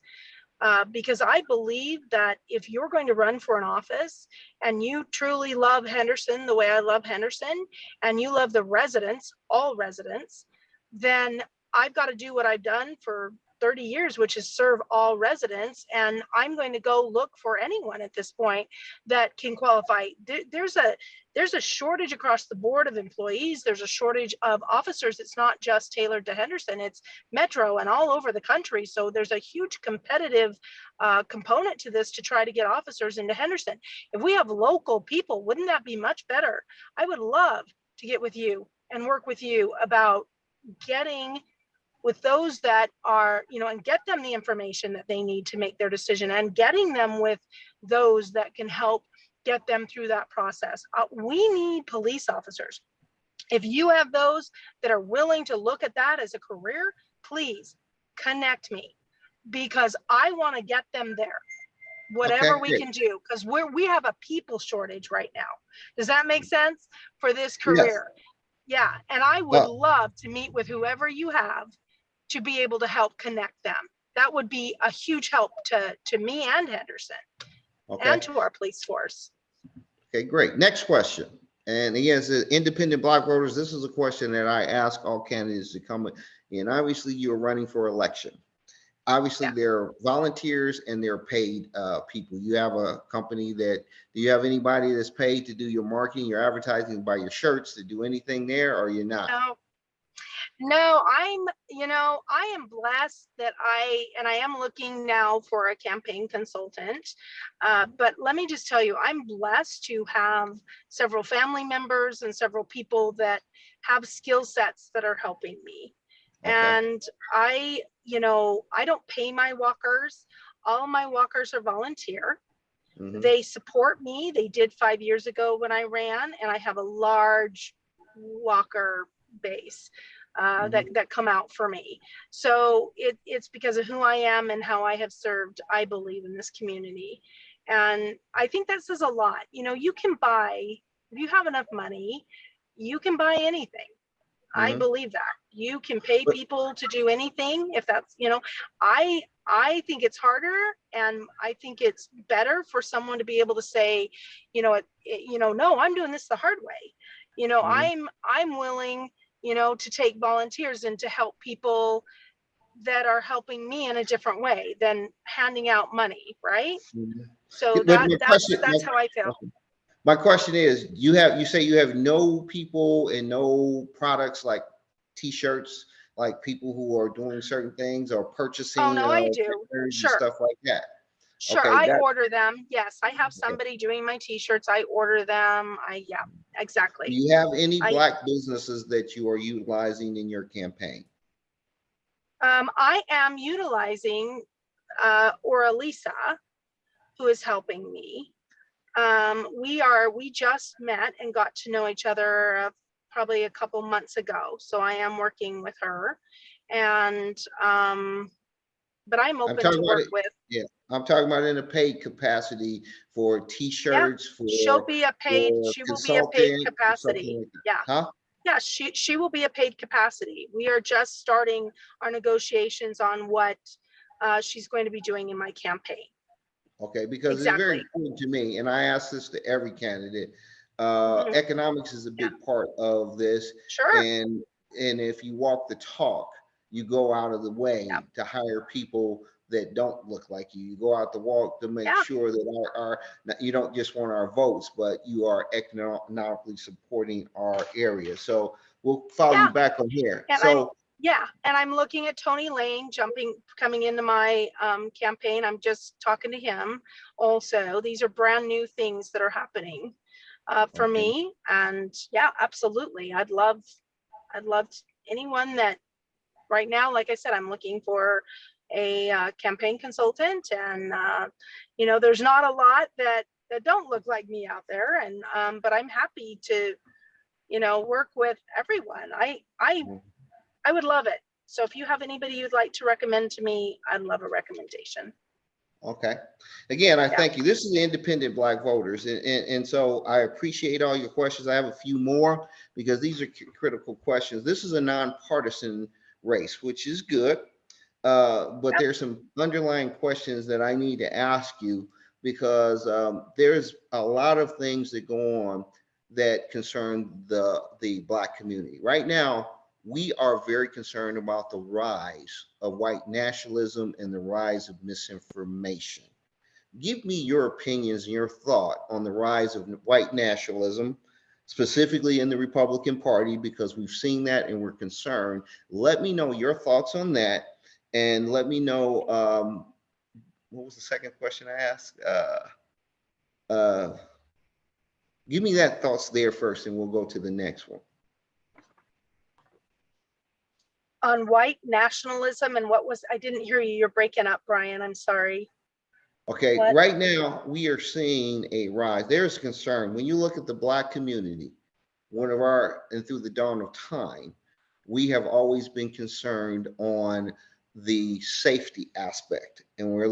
Because I believe that if you're going to run for an office and you truly love Henderson the way I love Henderson, and you love the residents, all residents, then I've got to do what I've done for 30 years, which is serve all residents. And I'm going to go look for anyone at this point that can qualify. There's a shortage across the board of employees. There's a shortage of officers. It's not just tailored to Henderson, it's Metro and all over the country. So there's a huge competitive component to this to try to get officers into Henderson. If we have local people, wouldn't that be much better? I would love to get with you and work with you about getting with those that are, and get them the information that they need to make their decision, and getting them with those that can help get them through that process. We need police officers. If you have those that are willing to look at that as a career, please connect me, because I want to get them there, whatever we can do, because we have a people shortage right now. Does that make sense for this career? Yes. Yeah, and I would love to meet with whoever you have to be able to help connect them. That would be a huge help to me and Henderson, and to our police force. Okay, great. Next question. And again, as independent Black voters, this is a question that I ask all candidates to come in. Obviously, you're running for election. Obviously, there are volunteers and there are paid people. You have a company do you have anybody that's paid to do your marketing, your advertising, buy your shirts, to do anything there, or you're not? No, I am blessed that I am looking now for a campaign consultant. But let me just tell you, I'm blessed to have several family members and several people that have skill sets that are helping me. Okay. And I don't pay my walkers. All my walkers are volunteer. Mm-hmm. They support me. They did 5 years ago when I ran, and I have a large walker base. That come out for me. So it's because of who I am and how I have served, I believe, in this community. And I think that says a lot. You can buy, if you have enough money, you can buy anything. Mm-hmm. I believe that. You can pay people to do anything. If that's, I think it's harder, and I think it's better for someone to be able to say, no, I'm doing this the hard way. Mm-hmm. I'm willing to take volunteers and to help people that are helping me in a different way than handing out money, right? Mm-hmm. So that's how I feel. My question is, you say you have no people and no products like T-shirts, like people who are doing certain things or purchasing. Oh no, I do. Sure. Stuff like that. Sure, okay, I order them. Yes, I have somebody doing my T-shirts. I order them. Yeah, exactly. Do you have any Black businesses that you are utilizing in your campaign? I am utilizing Lisa, who is helping me. We just met and got to know each other probably a couple months ago. So I am working with her, and but I'm open to work with. Yeah, I'm talking about in a paid capacity for T-shirts. Yeah, she will be a paid capacity. Like yeah. Huh? Yeah, she will be a paid capacity. We are just starting our negotiations on what she's going to be doing in my campaign. Okay, because it's very important to me, and I ask this to every candidate. Mm-hmm. Economics is a big part of this. Sure. And if you walk the talk, you go out of the way to hire people that don't look like you. You go out the walk to make sure that you don't just want our votes, but you are economically supporting our area. So we'll follow you back on here. And I'm looking at Tony Lane coming into my campaign. I'm just talking to him also. These are brand new things that are happening for me. And yeah, absolutely. I'd love anyone that right now, like I said, I'm looking for a campaign consultant, and there's not a lot that don't look like me out there, and but I'm happy to work with everyone. I would love it. So if you have anybody you'd like to recommend to me, I'd love a recommendation. Okay. Again, I Yeah. thank you. This is the independent Black voters. And so I appreciate all your questions. I have a few more because these are critical questions. This is a nonpartisan race, which is good. But there's some underlying questions that I need to ask you because there's a lot of things that go on that concern the Black community. Right now, we are very concerned about the rise of white nationalism and the rise of misinformation. Give me your opinions and your thought on the rise of white nationalism, specifically in the Republican Party, because we've seen that and we're concerned. Let me know your thoughts on that. And let me know, what was the second question I asked? Give me that thoughts there first, and we'll go to the next one. On white nationalism and what was, I didn't hear you. You're breaking up, Brian. I'm sorry. Okay, What? right now we are seeing a rise. There's concern when you look at the Black community. And through the dawn of time, we have always been concerned on the safety aspect, and we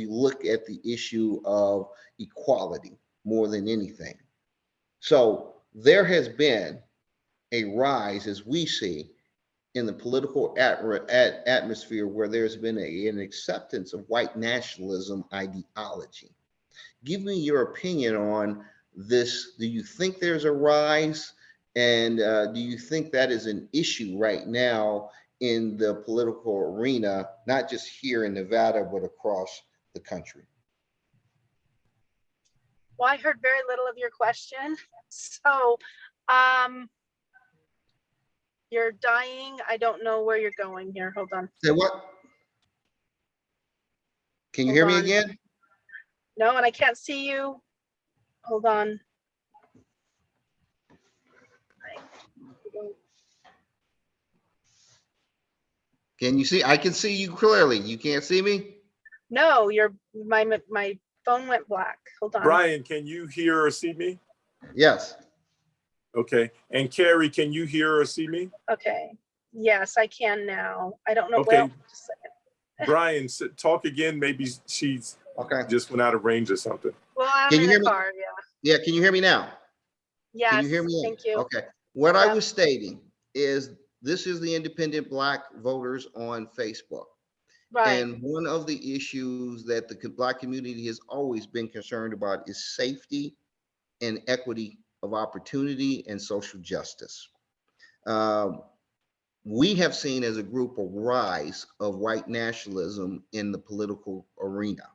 look at the issue of equality more than anything. So there has been a rise, as we see, in the political atmosphere where there's been an acceptance of white nationalism ideology. Give me your opinion on this. Do you think there's a rise? And do you think that is an issue right now in the political arena, not just here in Nevada, but across the country? Well, I heard very little of your question. So, you're dying. I don't know where you're going here. Hold on. Say what? Can you Hold hear me on. again? No, and I can't see you. Hold on. Can you see? I can see you clearly. You can't see me? No, my phone went black. Hold on. Brian, can you hear or see me? Yes. Okay. And Carrie, can you hear or see me? Okay. Yes, I can now. I don't know. Okay. Well, just a second. Brian, talk again. Maybe she's Okay. just went out of range or something. Well, I'm Can you in hear a me? car. Yeah. Yeah, can you hear me now? Yes. Can you hear me? Thank you. Okay. What I Yeah. was stating is this is the independent Black voters on Facebook. Right. And one of the issues that the Black community has always been concerned about is safety and equity of opportunity and social justice. We have seen as a group a rise of white nationalism in the political arena.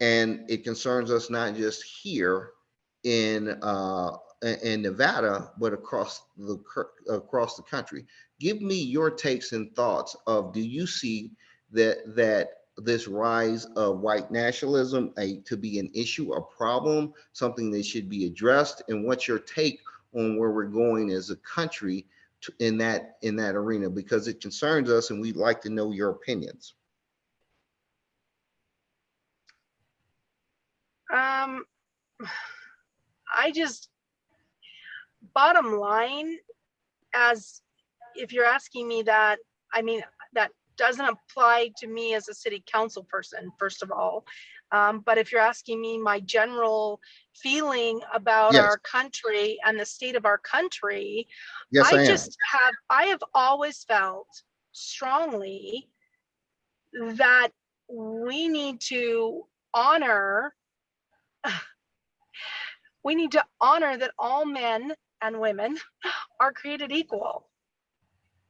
And it concerns us not just here in Nevada, but across the country. Give me your takes and thoughts of, do you see that this rise of white nationalism to be an issue, a problem, something that should be addressed, and what's your take on where we're going as a country in that arena, because it concerns us and we'd like to know your opinions. I just, bottom line, as if you're asking me that, I mean, that doesn't apply to me as a city council person, first of all. But if you're asking me my general feeling about Yes. our country and the state of our country, Yes, I am. I have always felt strongly that we need to honor that all men and women are created equal.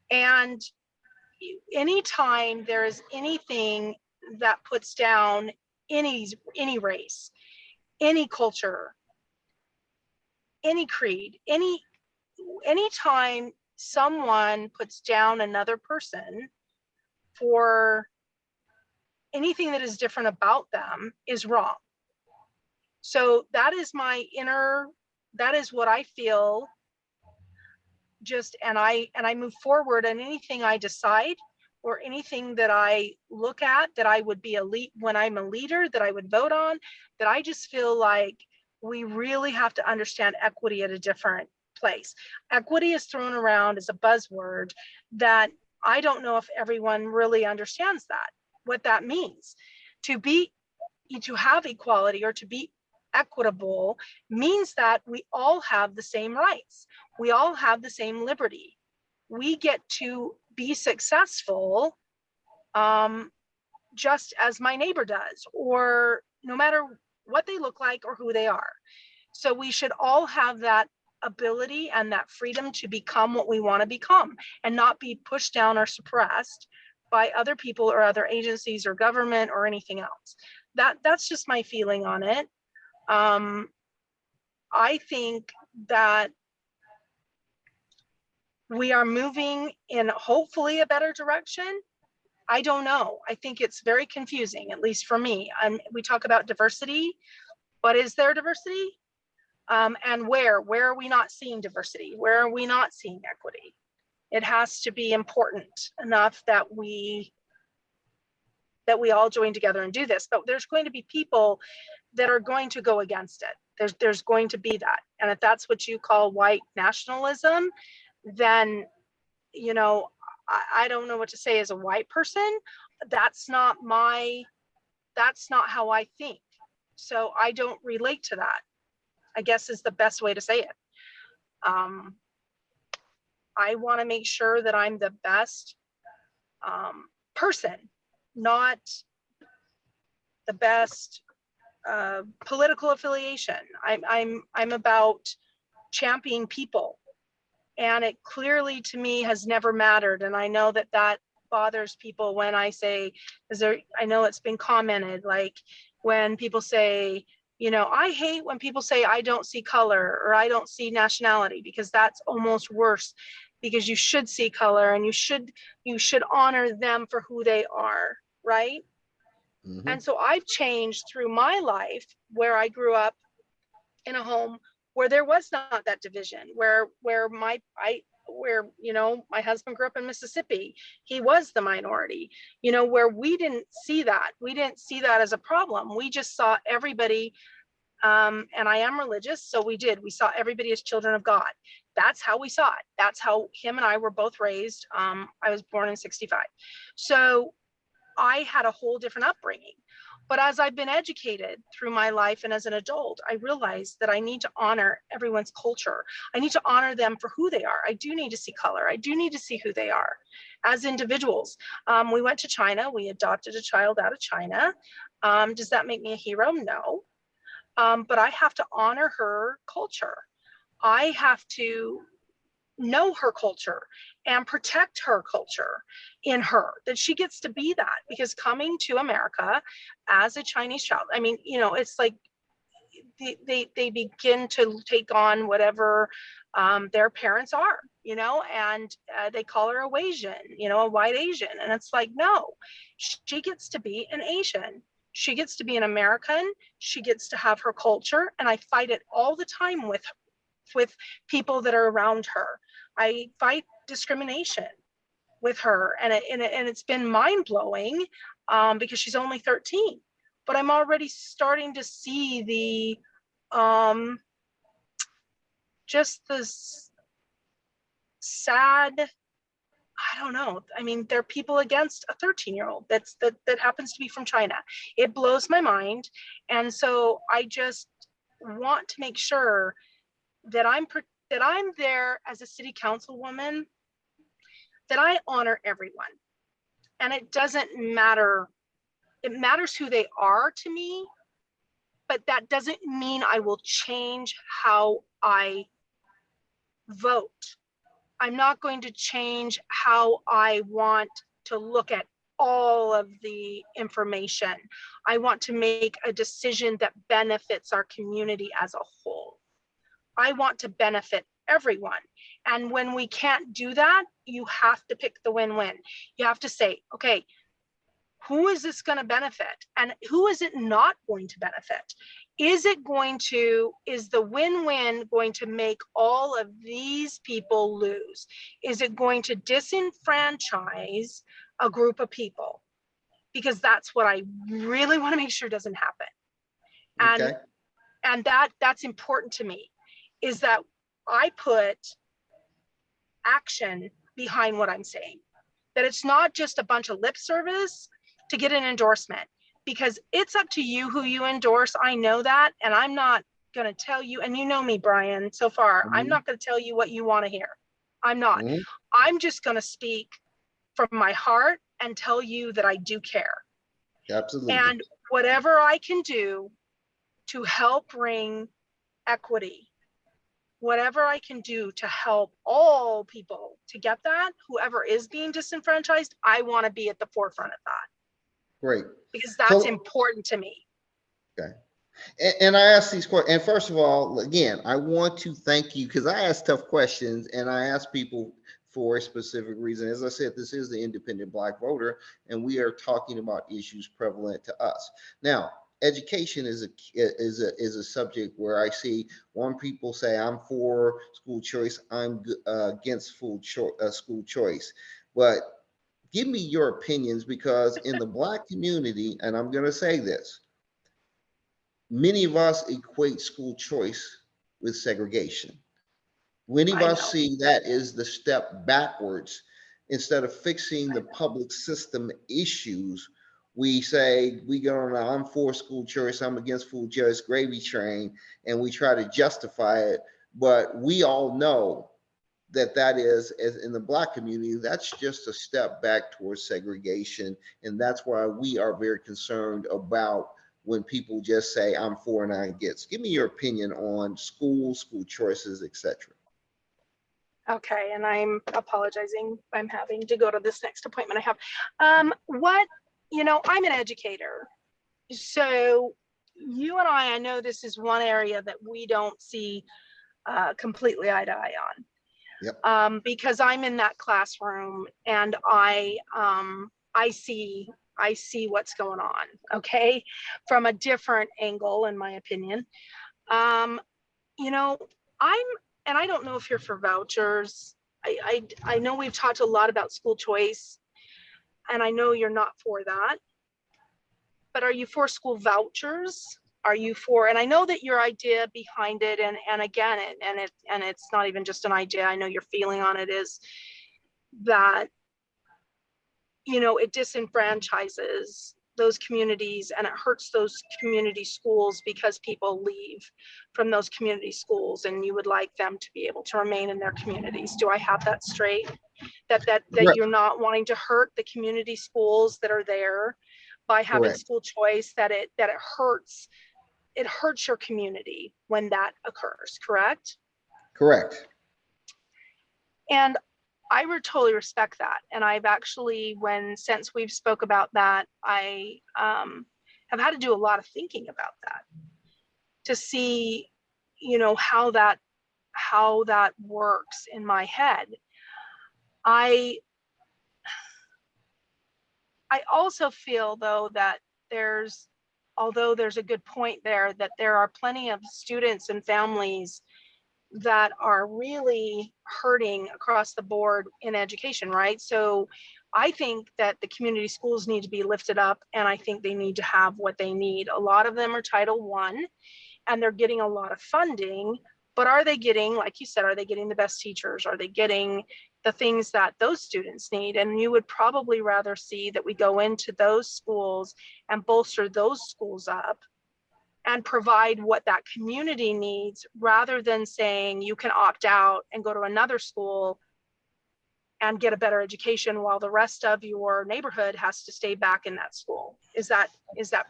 And anytime there is anything that puts down any race, any culture, any creed, anytime someone puts down another person for anything that is different about them is wrong. So that is that is what I feel. And I move forward, and anything I decide or anything that I look at that I would be when I'm a leader, that I would vote on, that I just feel like we really have to understand equity at a different place. Equity is thrown around as a buzzword that I don't know if everyone really understands what that means. To be to have equality or to be equitable means that we all have the same rights. We all have the same liberty. We get to be successful just as my neighbor does, or no matter what they look like or who they are. So we should all have that ability and that freedom to become what we want to become and not be pushed down or suppressed by other people or other agencies or government or anything else. That's just my feeling on it. I think that we are moving in hopefully a better direction. I don't know. I think it's very confusing, at least for me. We talk about diversity, but is there diversity? And where are we not seeing diversity? Where are we not seeing equity? It has to be important enough that we all join together and do this. But there's going to be people that are going to go against it. There's going to be that. And if that's what you call white nationalism, then, you know, I don't know what to say as a white person. That's not how I think. So I don't relate to that, I guess is the best way to say it. I want to make sure that I'm the best person, not the best political affiliation. I'm about championing people, and it clearly to me has never mattered. And I know that bothers people when I say, I know it's been commented, like when people say, you know, I hate when people say I don't see color or I don't see nationality, because that's almost worse, because you should see color and you should honor them for who they are, right? Mhm. And so I've changed through my life, where I grew up in a home where there was not that division, where you know, my husband grew up in Mississippi. He was the minority, you know, where we didn't see that. We didn't see that as a problem. We just saw everybody, and I am religious, so we saw everybody as children of God. That's how we saw it. That's how him and I were both raised. I was born in 65. So I had a whole different upbringing. But as I've been educated through my life and as an adult, I realized that I need to honor everyone's culture. I need to honor them for who they are. I do need to see color. I do need to see who they are as individuals. We went to China. We adopted a child out of China. Does that make me a hero? No. But I have to honor her culture. I have to know her culture and protect her culture in her, that she gets to be that. Because coming to America as a Chinese child, I mean, you know, it's like they begin to take on whatever their parents are, you know, and they call her a Asian, you know, a white Asian. And it's like, no, she gets to be an Asian. She gets to be an American. She gets to have her culture. And I fight it all the time with people that are around her. I fight discrimination with her, and it's been mind-blowing because she's only 13, but I'm already starting to see just this sad, I don't know. I mean, there are people against a 13-year-old that happens to be from China. It blows my mind. And so I just want to make sure that I'm there as a city councilwoman, that I honor everyone. And it doesn't matter, it matters who they are to me, but that doesn't mean I will change how I vote. I'm not going to change how I want to look at all of the information. I want to make a decision that benefits our community as a whole. I want to benefit everyone. And when we can't do that, you have to pick the win-win. You have to say, okay, who is this going to benefit? And who is it not going to benefit? Is the win-win going to make all of these people lose? Is it going to disenfranchise a group of people? Because that's what I really want to make sure doesn't happen. Okay. And that's important to me, is that I put action behind what I'm saying, that it's not just a bunch of lip service to get an endorsement, because it's up to you who you endorse. I know that, and I'm not going to tell you, and you know me, Brian, so far, I'm not going to tell you what you want to hear. I'm not. I'm just going to speak from my heart and tell you that I do care. Absolutely. And whatever I can do to help bring equity, whatever I can do to help all people to get that, whoever is being disenfranchised, I want to be at the forefront of that. Great. Because that's important to me. Okay. And I ask these questions. And first of all, again, I want to thank you because I ask tough questions and I ask people for a specific reason. As I said, this is the independent Black voter, and we are talking about issues prevalent to us. Now, education is a subject where I see one people say I'm for school choice, I'm against school choice. But give me your opinions, because in the Black community, and I'm going to say this, many of us equate school choice with segregation. Many of us see that is the step backwards. Instead of fixing the public system issues, we say we go on I'm for school choice, I'm against school choice gravy train, and we try to justify it. But we all know that is, as in the Black community, that's just a step back towards segregation. And that's why we are very concerned about when people just say I'm for and I'm against. Give me your opinion on school choices, etc. Okay, and I'm apologizing. I'm having to go to this next appointment I have. I'm an educator. So you and I know this is one area that we don't see completely eye to eye on. Yep. Because I'm in that classroom and I see what's going on, okay, from a different angle, in my opinion. And I don't know if you're for vouchers. I know we've talked a lot about school choice, and I know you're not for that. But are you for school vouchers? Are you for, and I know that your idea behind it, and again, it's not even just an idea, I know your feeling on it is that, it disenfranchises those communities and it hurts those community schools because people leave from those community schools, and you would like them to be able to remain in their communities. Do I have that straight? That you're not wanting to hurt the community schools that are there by having school choice, that it hurts your community when that occurs, correct? Correct. And I would totally respect that. And I've actually, since we've spoke about that, I have had to do a lot of thinking about that to see, how that works in my head. I also feel, though, that although there's a good point there, that there are plenty of students and families that are really hurting across the board in education, right? So I think that the community schools need to be lifted up, and I think they need to have what they need. A lot of them are Title I, and they're getting a lot of funding, but are they getting, like you said, are they getting the best teachers? Are they getting the things that those students need? And you would probably rather see that we go into those schools and bolster those schools up and provide what that community needs, rather than saying you can opt out and go to another school and get a better education while the rest of your neighborhood has to stay back in that school. Is that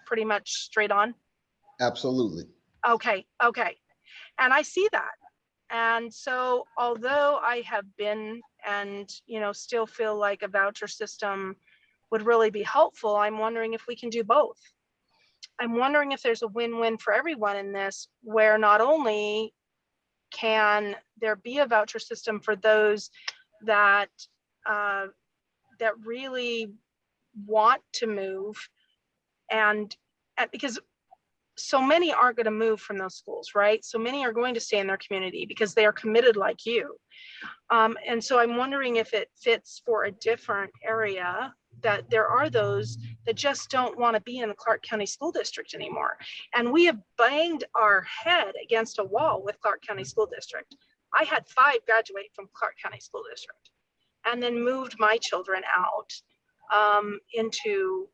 pretty much straight on? Absolutely. Okay. And I see that. And so although I have been and, still feel like a voucher system would really be helpful, I'm wondering if we can do both. I'm wondering if there's a win-win for everyone in this, where not only can there be a voucher system for those that really want to move, and because so many aren't going to move from those schools, right? So many are going to stay in their community because they are committed like you. And so I'm wondering if it fits for a different area, that there are those that just don't want to be in the Clark County School District anymore. And we have banged our head against a wall with Clark County School District. I had 5 graduate from Clark County School District, and then moved my children out into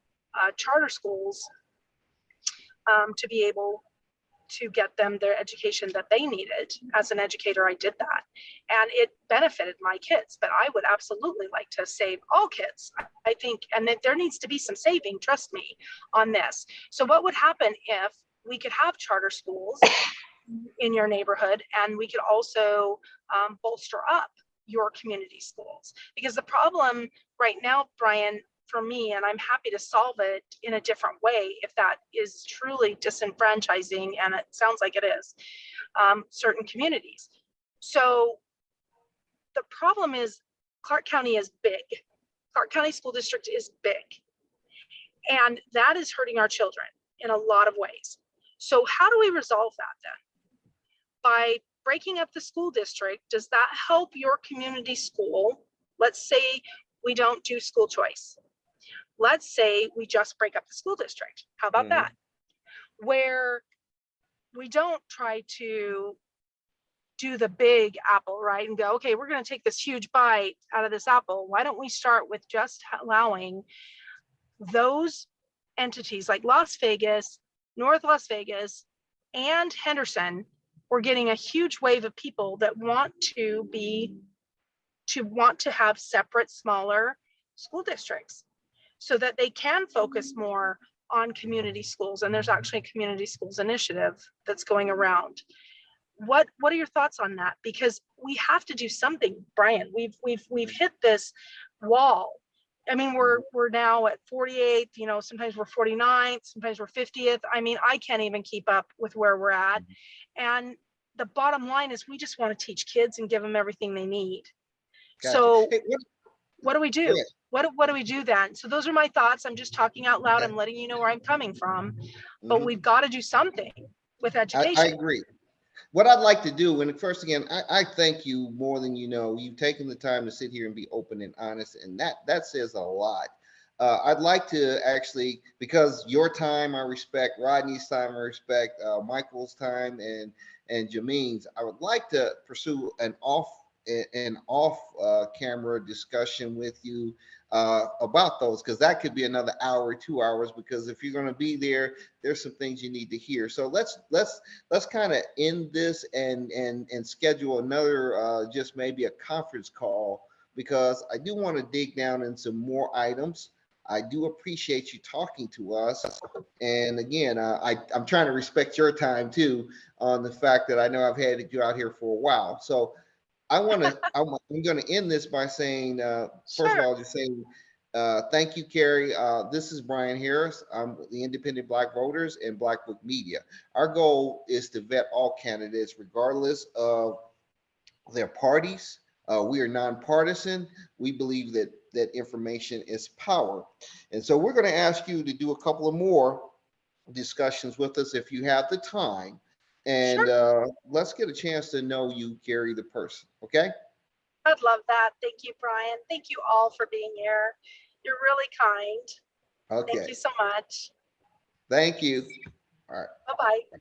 charter schools to be able to get them the education that they needed. As an educator, I did that, and it benefited my kids. But I would absolutely like to save all kids, I think, and that there needs to be some saving, trust me, on this. So what would happen if we could have charter schools in your neighborhood, and we could also bolster up your community schools? Because the problem right now, Brian, for me, and I'm happy to solve it in a different way if that is truly disenfranchising, and it sounds like it is, certain communities. So the problem is Clark County is big. Clark County School District is big, and that is hurting our children in a lot of ways. So how do we resolve that then? By breaking up the school district, does that help your community school? Let's say we don't do school choice. Let's say we just break up the school district. How about that? Where we don't try to do the big apple, right? And go, okay, we're going to take this huge bite out of this apple. Why don't we start with just allowing those entities like Las Vegas, North Las Vegas, and Henderson? We're getting a huge wave of people that want to have separate, smaller school districts, so that they can focus more on community schools. And there's actually a community schools initiative that's going around. What are your thoughts on that? Because we have to do something, Brian. We've hit this wall. I mean, we're now at 48th, you know, sometimes we're 49th, sometimes we're 50th. I mean, I can't even keep up with where we're at. And the bottom line is we just want to teach kids and give them everything they need. Gotcha. So Hey, what do we do? Yeah. What do we do then? So those are my thoughts. I'm just talking out loud. I'm letting you know where I'm coming from, but we've got to do something with education. I agree. What I'd like to do, and first again, I thank you more than you know. You've taken the time to sit here and be open and honest, and that says a lot. I'd like to actually, because your time I respect, Rodney's time I respect, Michael's time, and Jameen's, I would like to pursue an off camera discussion with you about those, because that could be another hour, 2 hours, because if you're going to be there, there's some things you need to hear. So let's kind of end this and schedule another just maybe a conference call, because I do want to dig down into more items. I do appreciate you talking to us. And again, I'm trying to respect your time too, on the fact that I know I've had you out here for a while. So I'm going to end this by saying, first of all, just saying, thank you, Carrie. This is Brian Harris. I'm with the Independent Black Voters and Black Book Media. Our goal is to vet all candidates, regardless of their parties. We are nonpartisan. We believe that information is power. And so we're going to ask you to do a couple of more discussions with us if you have the time. And let's get a chance to know you, Carrie, the person. Okay? I'd love that. Thank you, Brian. Thank you all for being here. You're really kind. Okay. Thank you so much. Thank you. All right. Bye-bye.